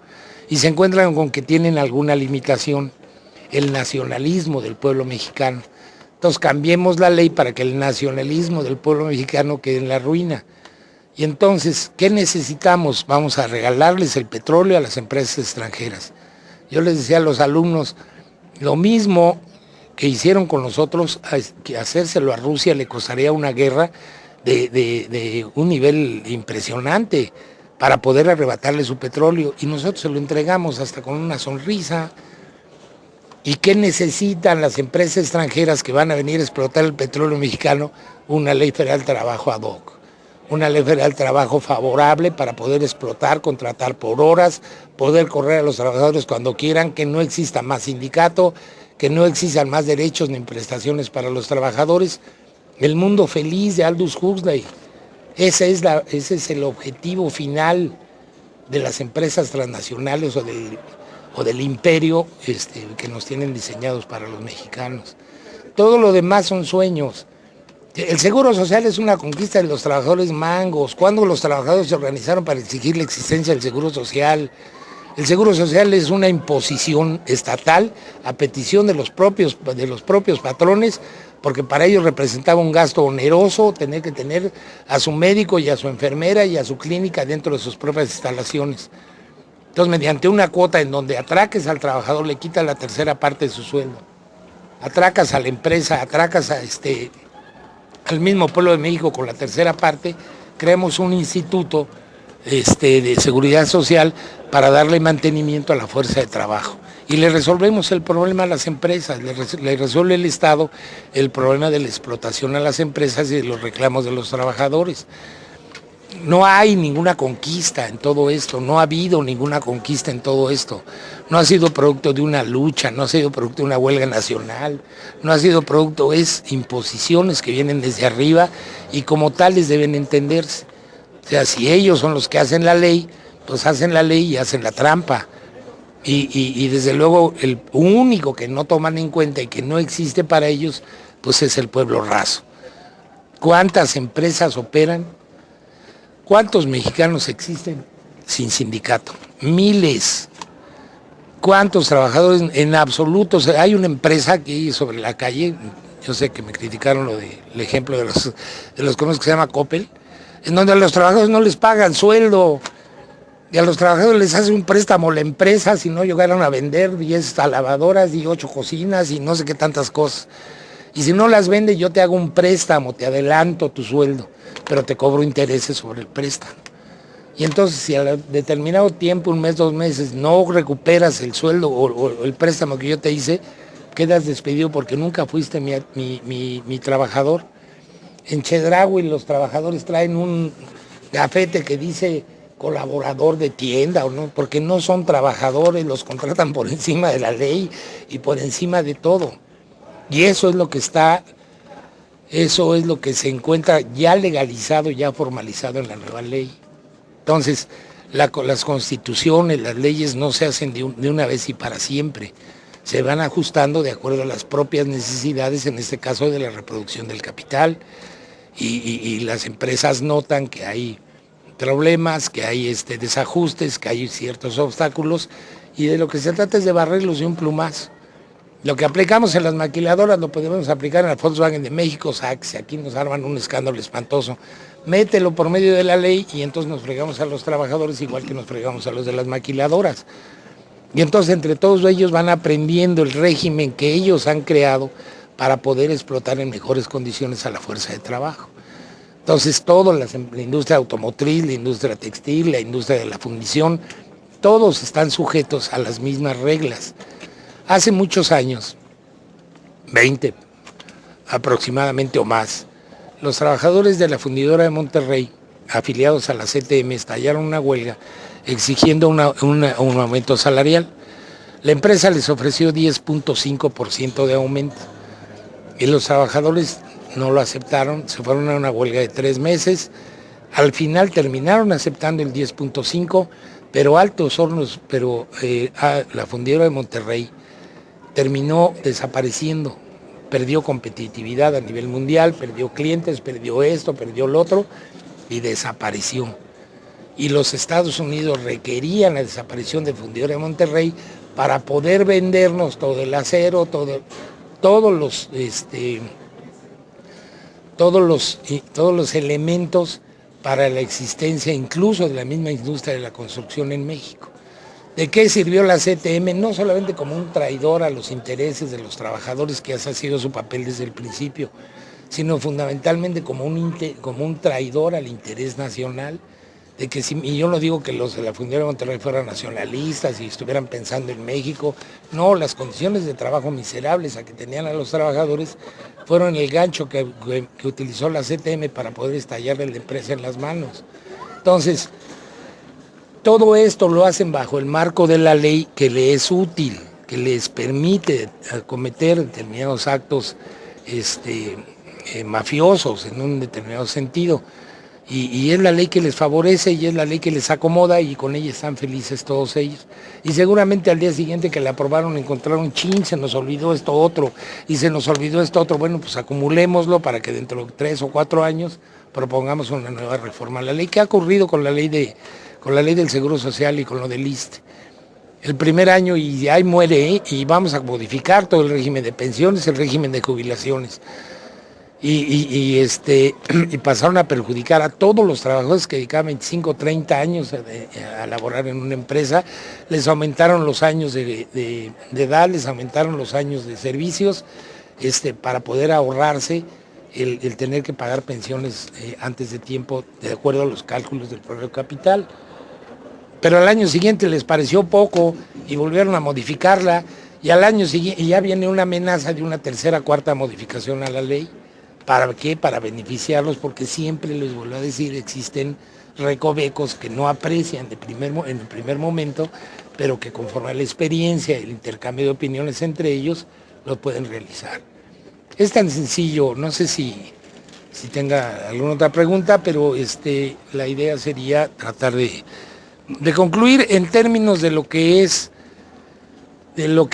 y se encuentran con que tienen alguna limitación, el nacionalismo del pueblo mexicano. Entonces cambiemos la ley para que el nacionalismo del pueblo mexicano quede en la ruina. Y entonces, ¿qué necesitamos? Vamos a regalarles el petróleo a las empresas extranjeras. Yo les decía a los alumnos, lo mismo que hicieron con nosotros, que hacérselo a Rusia le costaría una guerra de un nivel impresionante para poder arrebatarle su petróleo, y nosotros se lo entregamos hasta con una sonrisa. ¿Y qué necesitan las empresas extranjeras que van a venir a explotar el petróleo mexicano? Una ley federal de trabajo ad hoc, una ley federal de trabajo favorable para poder explotar, contratar por horas, poder correr a los trabajadores cuando quieran, que no exista más sindicato, que no existan más derechos ni prestaciones para los trabajadores. El mundo feliz de Aldous Huxley. Ese es el objetivo final de las empresas transnacionales o del imperio que nos tienen diseñados para los mexicanos. Todo lo demás son sueños. El seguro social es una conquista de los trabajadores mangos. ¿Cuándo los trabajadores se organizaron para exigir la existencia del seguro social? El seguro social es una imposición estatal a petición de los propios patrones, porque para ellos representaba un gasto oneroso tener que tener a su médico y a su enfermera y a su clínica dentro de sus propias instalaciones. Entonces, mediante una cuota en donde atraques al trabajador, le quitas la tercera parte de su sueldo, atracas a la empresa, atracas al mismo pueblo de México con la tercera parte, creamos un instituto de seguridad social para darle mantenimiento a la fuerza de trabajo. Y le resolvemos el problema a las empresas, le resuelve el Estado el problema de la explotación a las empresas y de los reclamos de los trabajadores. No hay ninguna conquista en todo esto, no ha habido ninguna conquista en todo esto. No ha sido producto de una lucha, no ha sido producto de una huelga nacional, no ha sido producto, es imposiciones que vienen desde arriba y como tales deben entenderse. O sea, si ellos son los que hacen la ley, pues hacen la ley y hacen la trampa. Y desde luego el único que no toman en cuenta y que no existe para ellos, pues es el pueblo raso. ¿Cuántas empresas operan? ¿Cuántos mexicanos existen sin sindicato? Miles. ¿Cuántos trabajadores? En absoluto. Hay una empresa aquí sobre la calle, yo sé que me criticaron el ejemplo de los comercios que se llama Coppel, en donde a los trabajadores no les pagan sueldo. Y a los trabajadores les hace un préstamo la empresa si no llegaron a vender 10 lavadoras y 8 cocinas y no sé qué tantas cosas. Y si no las vende, yo te hago un préstamo, te adelanto tu sueldo, pero te cobro intereses sobre el préstamo. Y entonces, si a determinado tiempo, un mes, 2 meses, no recuperas el sueldo o el préstamo que yo te hice, quedas despedido porque nunca fuiste mi trabajador. En Chedraui los trabajadores traen un gafete que dice colaborador de tienda, ¿o no? Porque no son trabajadores, los contratan por encima de la ley y por encima de todo. Y eso es lo que se encuentra ya legalizado, ya formalizado en la nueva ley. Entonces, las constituciones, las leyes no se hacen de una vez y para siempre. Se van ajustando de acuerdo a las propias necesidades, en este caso de la reproducción del capital, y las empresas notan que hay problemas, que hay desajustes, que hay ciertos obstáculos, y de lo que se trata es de barrerlos de un plumazo. Lo que aplicamos en las maquiladoras lo podemos aplicar en la Volkswagen de México, si aquí nos arman un escándalo espantoso, mételo por medio de la ley y entonces nos fregamos a los trabajadores igual que nos fregamos a los de las maquiladoras. Y entonces entre todos ellos van aprendiendo el régimen que ellos han creado para poder explotar en mejores condiciones a la fuerza de trabajo. Entonces la industria automotriz, la industria textil, la industria de la fundición, todos están sujetos a las mismas reglas. Hace muchos años, 20 aproximadamente o más, los trabajadores de la fundidora de Monterrey, afiliados a la CTM, estallaron una huelga exigiendo un aumento salarial. La empresa les ofreció 10.5% de aumento y los trabajadores no lo aceptaron, se fueron a una huelga de 3 meses. Al final terminaron aceptando el 10.5%, pero Altos Hornos, la fundidora de Monterrey terminó desapareciendo, perdió competitividad a nivel mundial, perdió clientes, perdió esto, perdió lo otro y desapareció. Y los Estados Unidos requerían la desaparición de Fundidora de Monterrey para poder vendernos todo el acero, todos los elementos para la existencia incluso de la misma industria de la construcción en México. ¿De qué sirvió la CTM? No solamente como un traidor a los intereses de los trabajadores, que ese ha sido su papel desde el principio, sino fundamentalmente como un traidor al interés nacional. Y yo no digo que los de la Fundidora de Monterrey fueran nacionalistas y estuvieran pensando en México. No, las condiciones de trabajo miserables a que tenían a los trabajadores fueron el gancho que utilizó la CTM para poder estallarle la empresa en las manos. Entonces, todo esto lo hacen bajo el marco de la ley que les es útil, que les permite cometer determinados actos mafiosos en un determinado sentido. Y es la ley que les favorece y es la ley que les acomoda y con ella están felices todos ellos. Y seguramente al día siguiente que la aprobaron encontraron, se nos olvidó esto otro y se nos olvidó esto otro. Bueno, pues acumulémoslo para que dentro de 3 o 4 años propongamos una nueva reforma a la ley. ¿Qué ha ocurrido con la ley del Seguro Social y con lo del ISSSTE? El primer año y ahí muere, y vamos a modificar todo el régimen de pensiones, el régimen de jubilaciones. Y pasaron a perjudicar a todos los trabajadores que dedicaban 25 o 30 años a laborar en una empresa. Les aumentaron los años de edad, les aumentaron los años de servicios para poder ahorrarse el tener que pagar pensiones antes de tiempo, de acuerdo a los cálculos del propio capital. Pero al año siguiente les pareció poco y volvieron a modificarla, y al año siguiente ya viene una amenaza de una tercera, cuarta modificación a la ley. ¿Para qué? Para beneficiarlos, porque siempre, les vuelvo a decir, existen recovecos que no aprecian en el primer momento, pero que conforme a la experiencia y el intercambio de opiniones entre ellos, lo pueden realizar. Es tan sencillo, no sé si tenga alguna otra pregunta, pero la idea sería tratar de concluir en términos de lo que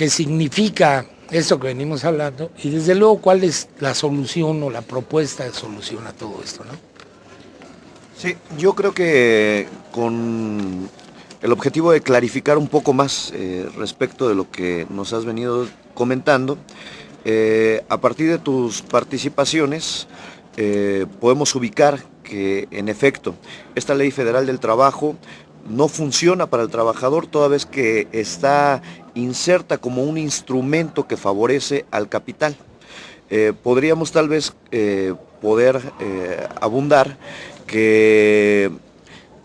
significa eso que venimos hablando, y desde luego cuál es la solución o la propuesta de solución a todo esto, ¿no? Sí, yo creo que con el objetivo de clarificar un poco más respecto de lo que nos has venido comentando, a partir de tus participaciones podemos ubicar que en efecto esta Ley Federal del Trabajo no funciona para el trabajador, toda vez que está inserta como un instrumento que favorece al capital. Podríamos tal vez poder abundar que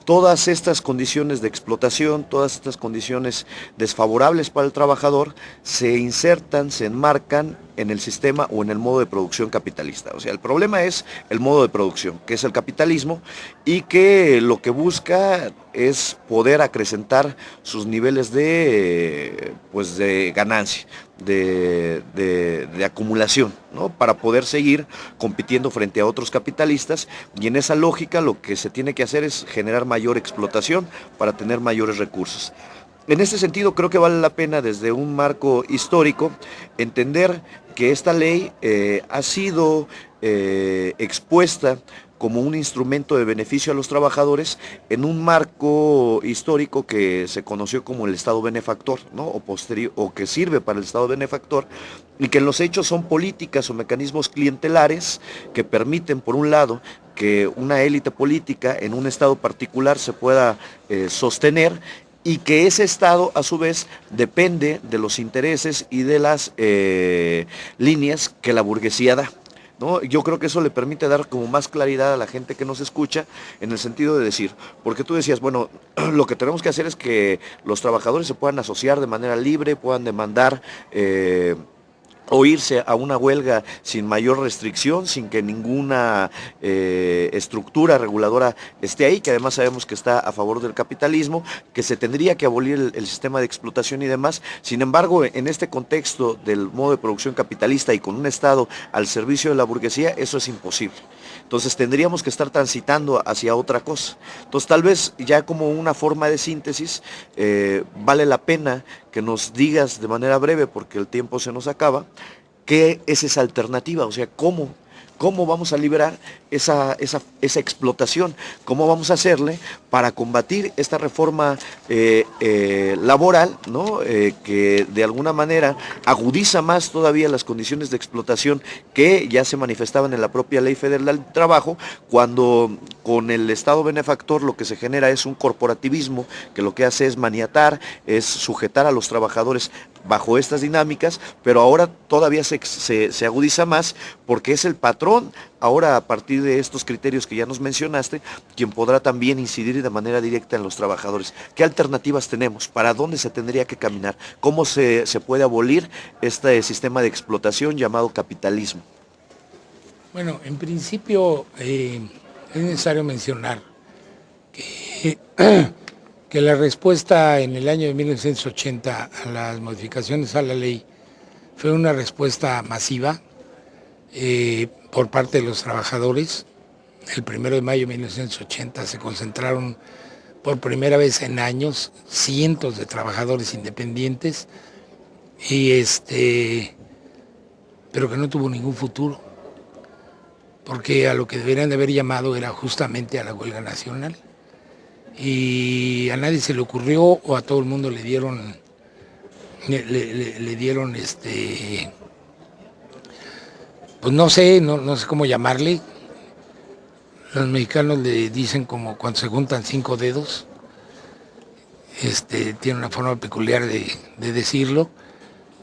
todas estas condiciones de explotación, todas estas condiciones desfavorables para el trabajador se insertan, se enmarcan en el sistema o en el modo de producción capitalista. O sea, el problema es el modo de producción, que es el capitalismo, y que lo que busca es poder acrecentar sus niveles de ganancia, de acumulación, ¿no? Para poder seguir compitiendo frente a otros capitalistas, y en esa lógica lo que se tiene que hacer es generar mayor explotación para tener mayores recursos. En este sentido, creo que vale la pena, desde un marco histórico, entender que esta ley ha sido expuesta como un instrumento de beneficio a los trabajadores en un marco histórico que se conoció como el Estado benefactor, ¿no? o que sirve para el Estado benefactor, y que en los hechos son políticas o mecanismos clientelares que permiten, por un lado, que una élite política en un Estado particular se pueda sostener, y que ese Estado, a su vez, depende de los intereses y de las líneas que la burguesía da, ¿no? Yo creo que eso le permite dar como más claridad a la gente que nos escucha, en el sentido de decir, porque tú decías, bueno, lo que tenemos que hacer es que los trabajadores se puedan asociar de manera libre, puedan demandar o irse a una huelga sin mayor restricción, sin que ninguna estructura reguladora esté ahí, que además sabemos que está a favor del capitalismo, que se tendría que abolir el sistema de explotación y demás. Sin embargo, en este contexto del modo de producción capitalista y con un Estado al servicio de la burguesía, eso es imposible. Entonces tendríamos que estar transitando hacia otra cosa. Entonces tal vez ya como una forma de síntesis, vale la pena que nos digas de manera breve, porque el tiempo se nos acaba, qué es esa alternativa, o sea, cómo vamos a liberar esa explotación, cómo vamos a hacerle para combatir esta reforma laboral, ¿no? Que de alguna manera agudiza más todavía las condiciones de explotación que ya se manifestaban en la propia Ley Federal del Trabajo, cuando con el Estado benefactor lo que se genera es un corporativismo que lo que hace es maniatar, es sujetar a los trabajadores bajo estas dinámicas, pero ahora todavía se agudiza más, porque es el patrón, ahora a partir de estos criterios que ya nos mencionaste, quien podrá también incidir de manera directa en los trabajadores. ¿Qué alternativas tenemos? ¿Para dónde se tendría que caminar? ¿Cómo se puede abolir este sistema de explotación llamado capitalismo? Bueno, en principio es necesario mencionar que que la respuesta en el año de 1980 a las modificaciones a la ley fue una respuesta masiva por parte de los trabajadores. El 1 de mayo de 1980 se concentraron por primera vez en años cientos de trabajadores independientes, pero que no tuvo ningún futuro, porque a lo que deberían de haber llamado era justamente a la huelga nacional. Y a nadie se le ocurrió, o a todo el mundo le dieron pues no sé cómo llamarle. Los mexicanos le dicen como cuando se juntan 5 dedos. Tiene una forma peculiar de decirlo,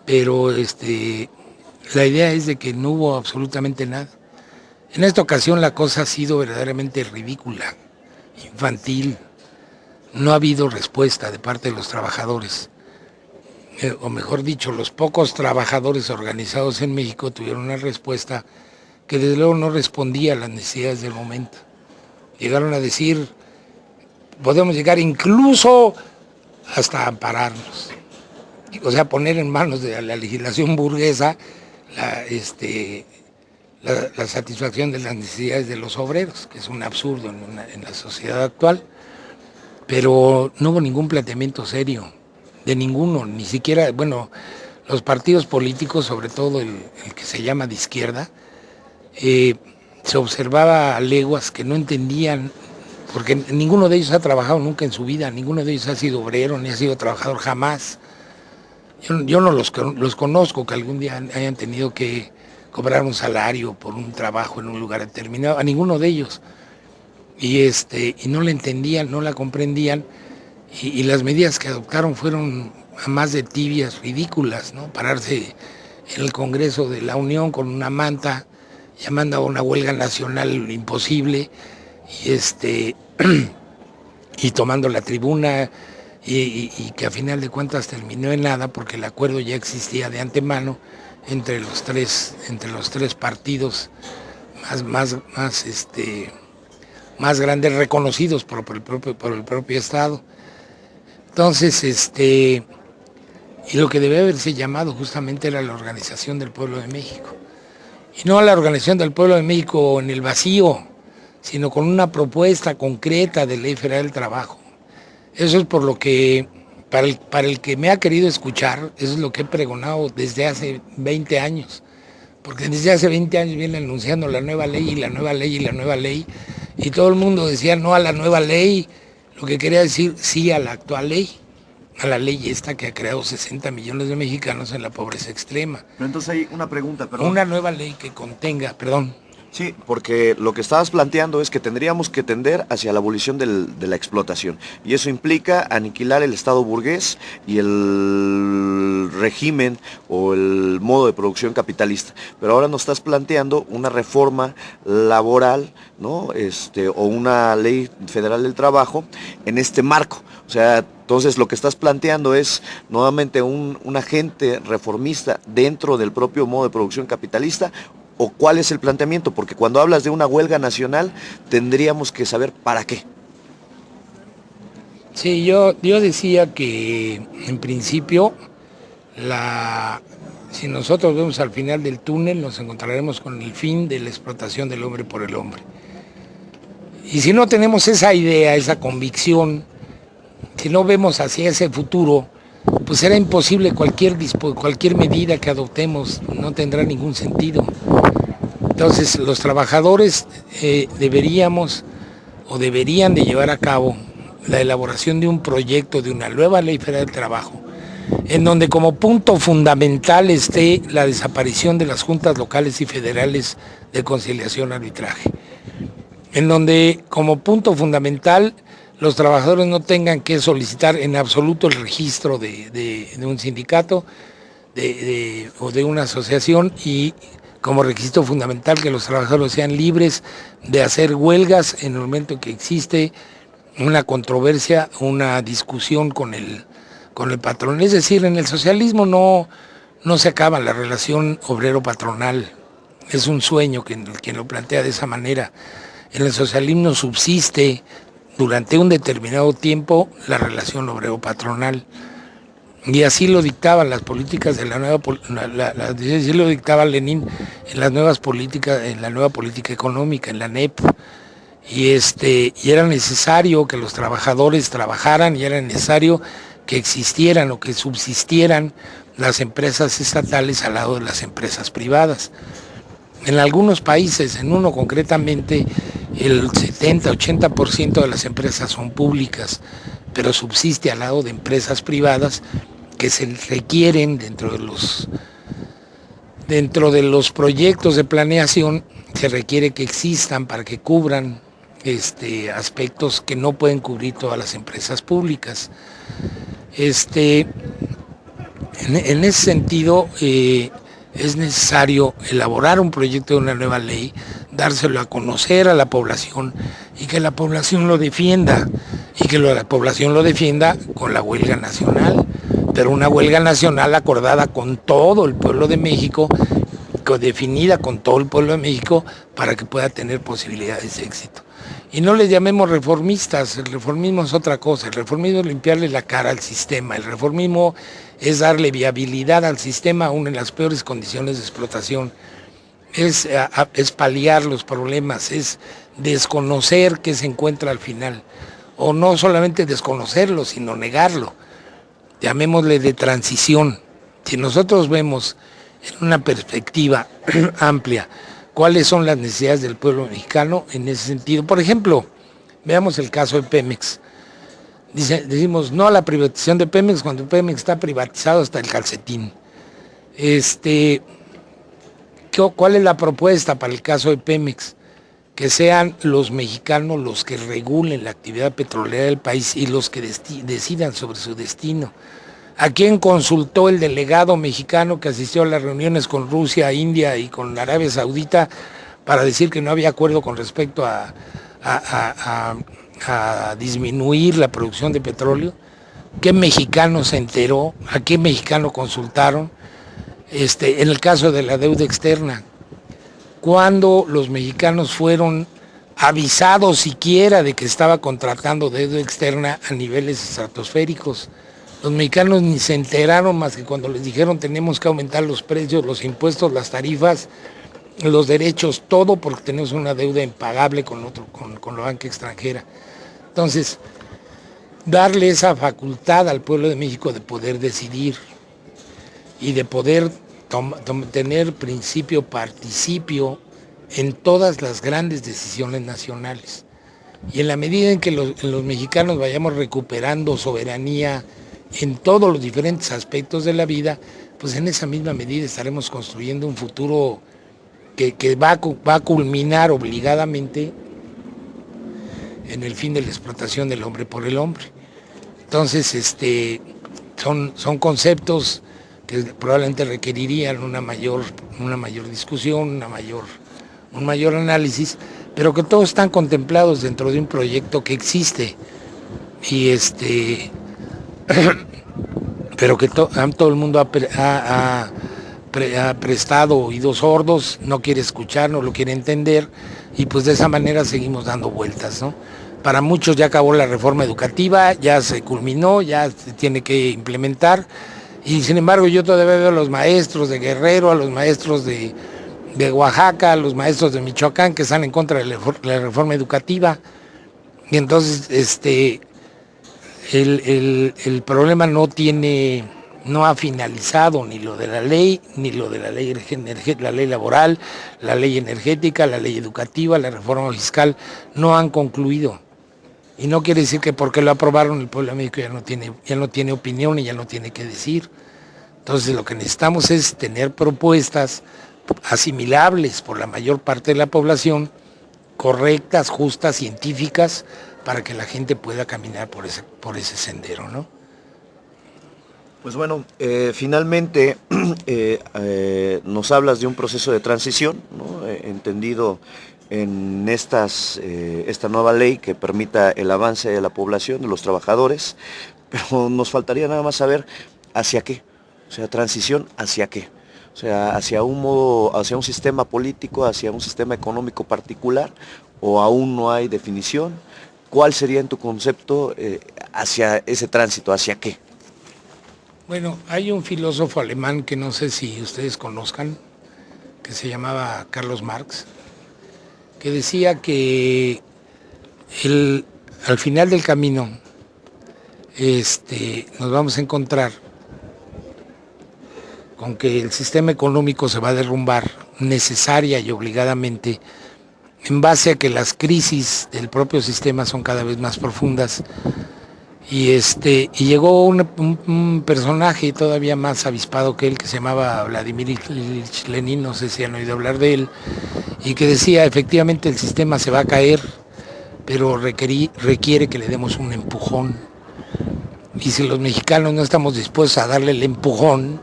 pero la idea es de que no hubo absolutamente nada. En esta ocasión la cosa ha sido verdaderamente ridícula, infantil. No ha habido respuesta de parte de los trabajadores, o mejor dicho, los pocos trabajadores organizados en México tuvieron una respuesta que desde luego no respondía a las necesidades del momento. Llegaron a decir, podemos llegar incluso hasta ampararnos, o sea, poner en manos de la legislación burguesa la satisfacción de las necesidades de los obreros, que es un absurdo en la sociedad actual. Pero no hubo ningún planteamiento serio, de ninguno, ni siquiera, bueno, los partidos políticos, sobre todo el que se llama de izquierda, se observaba a leguas que no entendían, porque ninguno de ellos ha trabajado nunca en su vida, ninguno de ellos ha sido obrero, ni ha sido trabajador jamás. Yo no los conozco que algún día hayan tenido que cobrar un salario por un trabajo en un lugar determinado, a ninguno de ellos. Y no la entendían, no la comprendían, y las medidas que adoptaron fueron a más de tibias, ridículas, ¿no? Pararse en el Congreso de la Unión con una manta, llamando a una huelga nacional imposible, y tomando la tribuna, y que a final de cuentas terminó en nada, porque el acuerdo ya existía de antemano entre los tres partidos más más grandes reconocidos por el propio Estado. Entonces, y lo que debe haberse llamado justamente era la Organización del Pueblo de México. Y no la Organización del Pueblo de México en el vacío, sino con una propuesta concreta de Ley Federal del Trabajo. Eso es por lo que, para el que me ha querido escuchar, eso es lo que he pregonado desde hace 20 años. Porque desde hace 20 años viene anunciando la nueva ley y la nueva ley y la nueva ley. Y todo el mundo decía no a la nueva ley, lo que quería decir sí a la actual ley. A la ley esta que ha creado 60 millones de mexicanos en la pobreza extrema. Pero entonces hay una pregunta, perdón. Una nueva ley que contenga, perdón. Sí, porque lo que estabas planteando es que tendríamos que tender hacia la abolición de la explotación. Y eso implica aniquilar el Estado burgués y el régimen o el modo de producción capitalista. Pero ahora nos estás planteando una reforma laboral, ¿no? O una ley federal del trabajo en este marco. O sea, entonces lo que estás planteando es nuevamente un agente reformista dentro del propio modo de producción capitalista. ¿O cuál es el planteamiento? Porque cuando hablas de una huelga nacional, tendríamos que saber para qué. Sí, yo decía que en principio, si nosotros vemos al final del túnel, nos encontraremos con el fin de la explotación del hombre por el hombre. Y si no tenemos esa idea, esa convicción, si no vemos hacia ese futuro, pues será imposible cualquier medida que adoptemos, no tendrá ningún sentido. Entonces los trabajadores deberían de llevar a cabo la elaboración de un proyecto de una nueva ley federal del trabajo, en donde como punto fundamental esté la desaparición de las juntas locales y federales de conciliación y arbitraje, en donde como punto fundamental los trabajadores no tengan que solicitar en absoluto el registro de un sindicato o de una asociación, y como requisito fundamental que los trabajadores sean libres de hacer huelgas en el momento que existe una controversia, una discusión con el patrón. Es decir, en el socialismo no se acaba la relación obrero-patronal. Es un sueño quien lo plantea de esa manera. En el socialismo subsiste durante un determinado tiempo la relación obrero-patronal. Y así lo dictaban las políticas de la nueva, así lo dictaba Lenin en las nuevas políticas, en la nueva política económica, en la NEP. Y era necesario que los trabajadores trabajaran, y era necesario que existieran o que subsistieran las empresas estatales al lado de las empresas privadas. En algunos países, en uno concretamente, el 70-80% de las empresas son públicas, pero subsiste al lado de empresas privadas que se requieren dentro de los proyectos de planeación. Se requiere que existan para que cubran aspectos que no pueden cubrir todas las empresas públicas. En ese sentido, es necesario elaborar un proyecto de una nueva ley, dárselo a conocer a la población y que la población lo defienda, y que la población lo defienda con la huelga nacional, pero una huelga nacional acordada con todo el pueblo de México, definida con todo el pueblo de México, para que pueda tener posibilidades de éxito. Y no les llamemos reformistas, el reformismo es otra cosa. El reformismo es limpiarle la cara al sistema, el reformismo es darle viabilidad al sistema aún en las peores condiciones de explotación, es paliar los problemas, es desconocer qué se encuentra al final, o no solamente desconocerlo, sino negarlo. Llamémosle de transición. Si nosotros vemos en una perspectiva amplia cuáles son las necesidades del pueblo mexicano en ese sentido. Por ejemplo, veamos el caso de Pemex. Decimos no a la privatización de Pemex cuando Pemex está privatizado hasta el calcetín. ¿Cuál es la propuesta para el caso de Pemex? Que sean los mexicanos los que regulen la actividad petrolera del país y los que decidan sobre su destino. ¿A quién consultó el delegado mexicano que asistió a las reuniones con Rusia, India y con Arabia Saudita para decir que no había acuerdo con respecto a disminuir la producción de petróleo? ¿Qué mexicano se enteró? ¿A qué mexicano consultaron? En el caso de la deuda externa, ¿cuándo los mexicanos fueron avisado siquiera de que estaba contratando deuda externa a niveles estratosféricos. Los mexicanos ni se enteraron más que cuando les dijeron tenemos que aumentar los precios, los impuestos, las tarifas, los derechos, todo porque tenemos una deuda impagable con la banca extranjera. Entonces, darle esa facultad al pueblo de México de poder decidir y de poder tener principio, participio en todas las grandes decisiones nacionales. Y en la medida en que los mexicanos vayamos recuperando soberanía en todos los diferentes aspectos de la vida, pues en esa misma medida estaremos construyendo un futuro que va a culminar obligadamente en el fin de la explotación del hombre por el hombre. Entonces, son conceptos que probablemente requerirían una mayor discusión, un mayor análisis, pero que todos están contemplados dentro de un proyecto que existe y pero que todo el mundo ha prestado oídos sordos, no quiere escuchar, no lo quiere entender, y pues de esa manera seguimos dando vueltas, ¿no? Para muchos ya acabó la reforma educativa, ya se culminó, ya se tiene que implementar, y sin embargo yo todavía veo a los maestros de Guerrero, a los maestros de Oaxaca, a los maestros de Michoacán que están en contra de la reforma educativa, y entonces el problema no ha finalizado ni lo de la ley, ni lo de la ley laboral, la ley energética, la ley educativa, la reforma fiscal, no han concluido. Y no quiere decir que porque lo aprobaron el pueblo de México ya no tiene opinión y ya no tiene que decir. Entonces lo que necesitamos es tener propuestas asimilables por la mayor parte de la población, correctas, justas, científicas, para que la gente pueda caminar por ese sendero, ¿no? Pues bueno, finalmente nos hablas de un proceso de transición, ¿no? Entendido en esta nueva ley que permita el avance de la población, de los trabajadores, pero nos faltaría nada más saber hacia qué, o sea, transición hacia qué, o sea, hacia un sistema político, hacia un sistema económico particular, o aún no hay definición. ¿Cuál sería en tu concepto hacia ese tránsito, hacia qué? Bueno, hay un filósofo alemán que no sé si ustedes conozcan, que se llamaba Carlos Marx, que decía que al final del camino nos vamos a encontrar con que el sistema económico se va a derrumbar necesaria y obligadamente en base a que las crisis del propio sistema son cada vez más profundas. Y llegó un personaje todavía más avispado que él, que se llamaba Vladimir Ilich Lenin, no sé si han oído hablar de él, y que decía, efectivamente el sistema se va a caer, pero requiere que le demos un empujón. Y si los mexicanos no estamos dispuestos a darle el empujón,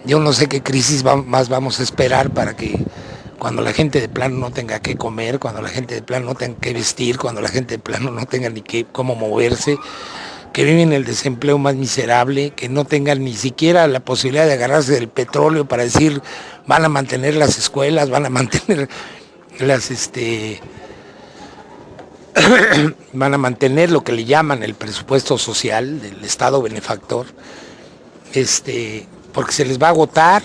yo no sé qué crisis más vamos a esperar para que cuando la gente de plano no tenga que comer, cuando la gente de plano no tenga que vestir, cuando la gente de plano no tenga ni cómo moverse, que viven el desempleo más miserable, que no tengan ni siquiera la posibilidad de agarrarse del petróleo para decir van a mantener las escuelas, van a mantener van a mantener lo que le llaman el presupuesto social del Estado benefactor, porque se les va a agotar,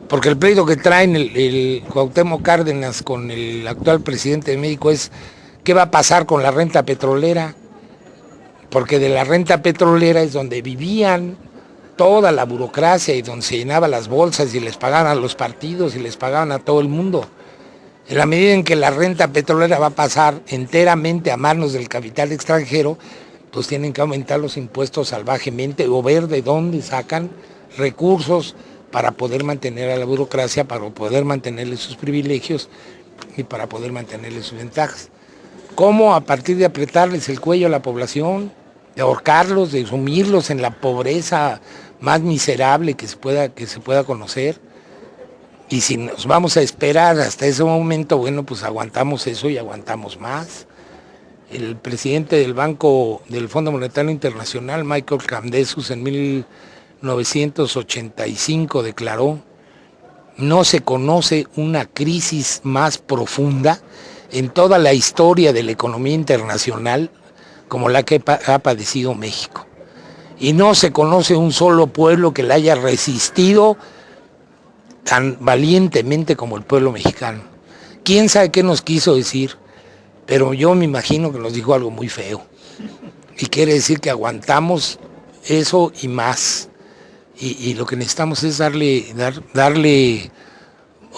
porque el pleito que traen el Cuauhtémoc Cárdenas con el actual presidente de México es ¿qué va a pasar con la renta petrolera? Porque de la renta petrolera es donde vivían toda la burocracia y donde se llenaban las bolsas y les pagaban a los partidos y les pagaban a todo el mundo. En la medida en que la renta petrolera va a pasar enteramente a manos del capital extranjero, pues tienen que aumentar los impuestos salvajemente o ver de dónde sacan recursos para poder mantener a la burocracia, para poder mantenerle sus privilegios y para poder mantenerle sus ventajas. ¿Cómo? A partir de apretarles el cuello a la población, de ahorcarlos, de sumirlos en la pobreza más miserable que se pueda conocer. Y si nos vamos a esperar hasta ese momento, bueno, pues aguantamos eso y aguantamos más. El presidente del Fondo Monetario Internacional, Michael Kambdesus, en 1985 declaró: no se conoce una crisis más profunda en toda la historia de la economía internacional como la que ha padecido México. Y no se conoce un solo pueblo que la haya resistido tan valientemente como el pueblo mexicano. ¿Quién sabe qué nos quiso decir? Pero yo me imagino que nos dijo algo muy feo. Y quiere decir que aguantamos eso y más. Y lo que necesitamos es darle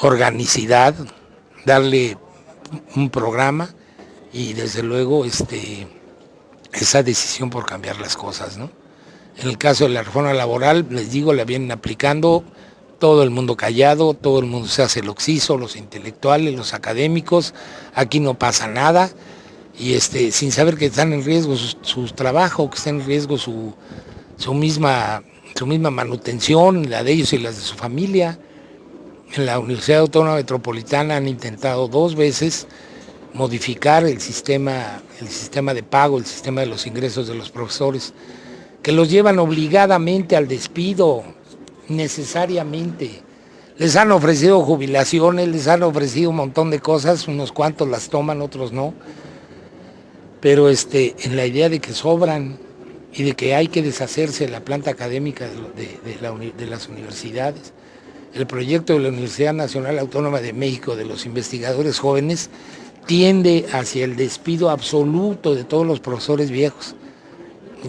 organicidad, darle un programa y desde luego esa decisión por cambiar las cosas, ¿no? En el caso de la reforma laboral, les digo, la vienen aplicando todo el mundo callado, todo el mundo se hace el oxiso, los intelectuales, los académicos, aquí no pasa nada, y sin saber que están en riesgo su trabajo, que está en riesgo su misma manutención, la de ellos y las de su familia. En la Universidad Autónoma Metropolitana han intentado 2 veces modificar el sistema de pago, el sistema de los ingresos de los profesores, que los llevan obligadamente al despido, necesariamente. Les han ofrecido jubilaciones, les han ofrecido un montón de cosas, unos cuantos las toman, otros no, pero en la idea de que sobran y de que hay que deshacerse de la planta académica de las universidades. El proyecto de la Universidad Nacional Autónoma de México de los investigadores jóvenes tiende hacia el despido absoluto de todos los profesores viejos.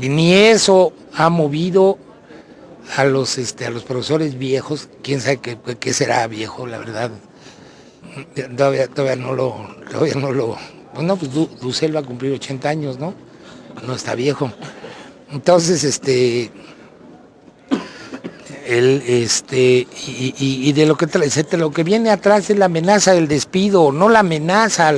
Y ni eso ha movido a los profesores viejos. Quién sabe qué será viejo, la verdad. Todavía no lo. Bueno, pues Dussel va a cumplir 80 años, ¿no? No está viejo. Entonces, y de lo que viene atrás es la amenaza del despido, no la amenaza,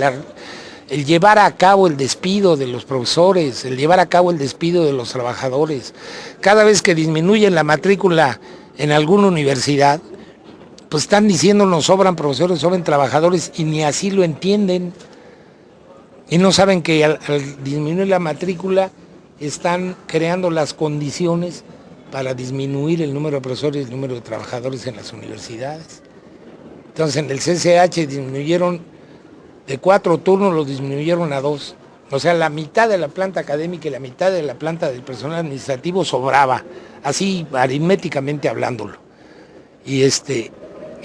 el llevar a cabo el despido de los profesores, el llevar a cabo el despido de los trabajadores. Cada vez que disminuyen la matrícula en alguna universidad, pues están diciendo nos sobran profesores, sobran trabajadores, y ni así lo entienden. Y no saben que al disminuir la matrícula están creando las condiciones para disminuir el número de profesores y el número de trabajadores en las universidades. Entonces en el CCH disminuyeron de 4 turnos, los disminuyeron a 2. O sea, la mitad de la planta académica y la mitad de la planta del personal administrativo sobraba, así aritméticamente hablándolo. Y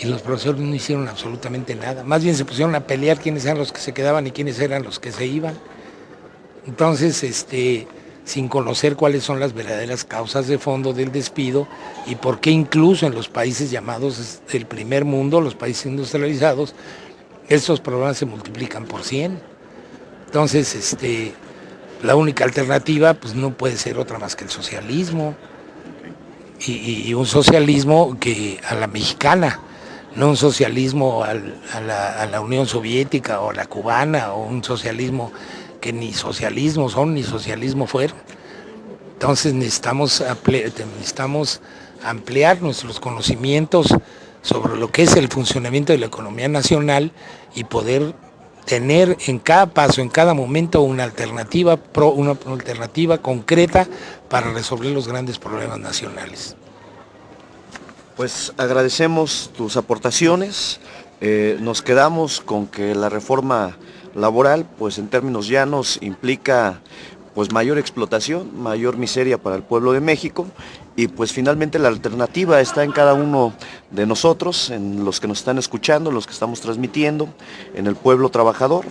los profesores no hicieron absolutamente nada. Más bien se pusieron a pelear quiénes eran los que se quedaban y quiénes eran los que se iban. Entonces, sin conocer cuáles son las verdaderas causas de fondo del despido y por qué incluso en los países llamados del primer mundo, los países industrializados, estos problemas se multiplican por 100. Entonces, la única alternativa pues no puede ser otra más que el socialismo, y un socialismo que a la mexicana, no un socialismo a la Unión Soviética o a la cubana, o un socialismo que ni socialismo son ni socialismo fueron. Entonces necesitamos ampliar nuestros conocimientos sobre lo que es el funcionamiento de la economía nacional y poder tener en cada paso, en cada momento, una alternativa concreta para resolver los grandes problemas nacionales. Pues agradecemos tus aportaciones. Nos quedamos con que la reforma laboral, pues en términos llanos, implica pues mayor explotación, mayor miseria para el pueblo de México, y pues finalmente la alternativa está en cada uno de nosotros, en los que nos están escuchando, en los que estamos transmitiendo, en el pueblo trabajador.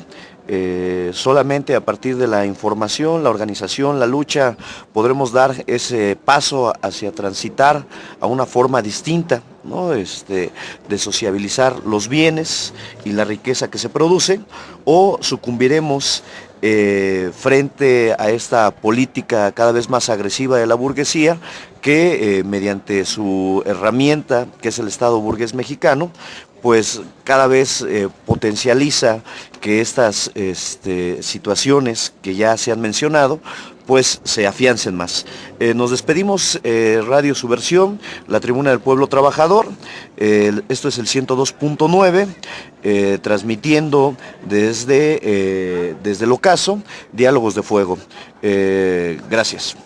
Solamente a partir de la información, la organización, la lucha, podremos dar ese paso hacia transitar a una forma distinta, ¿no? De sociabilizar los bienes y la riqueza que se produce, o sucumbiremos frente a esta política cada vez más agresiva de la burguesía, que mediante su herramienta, que es el Estado burgués mexicano, pues cada vez potencializa que estas situaciones que ya se han mencionado, pues se afiancen más. Nos despedimos, Radio Subversión, la Tribuna del Pueblo Trabajador. Esto es el 102.9, transmitiendo desde el Ocaso, Diálogos de Fuego. Gracias.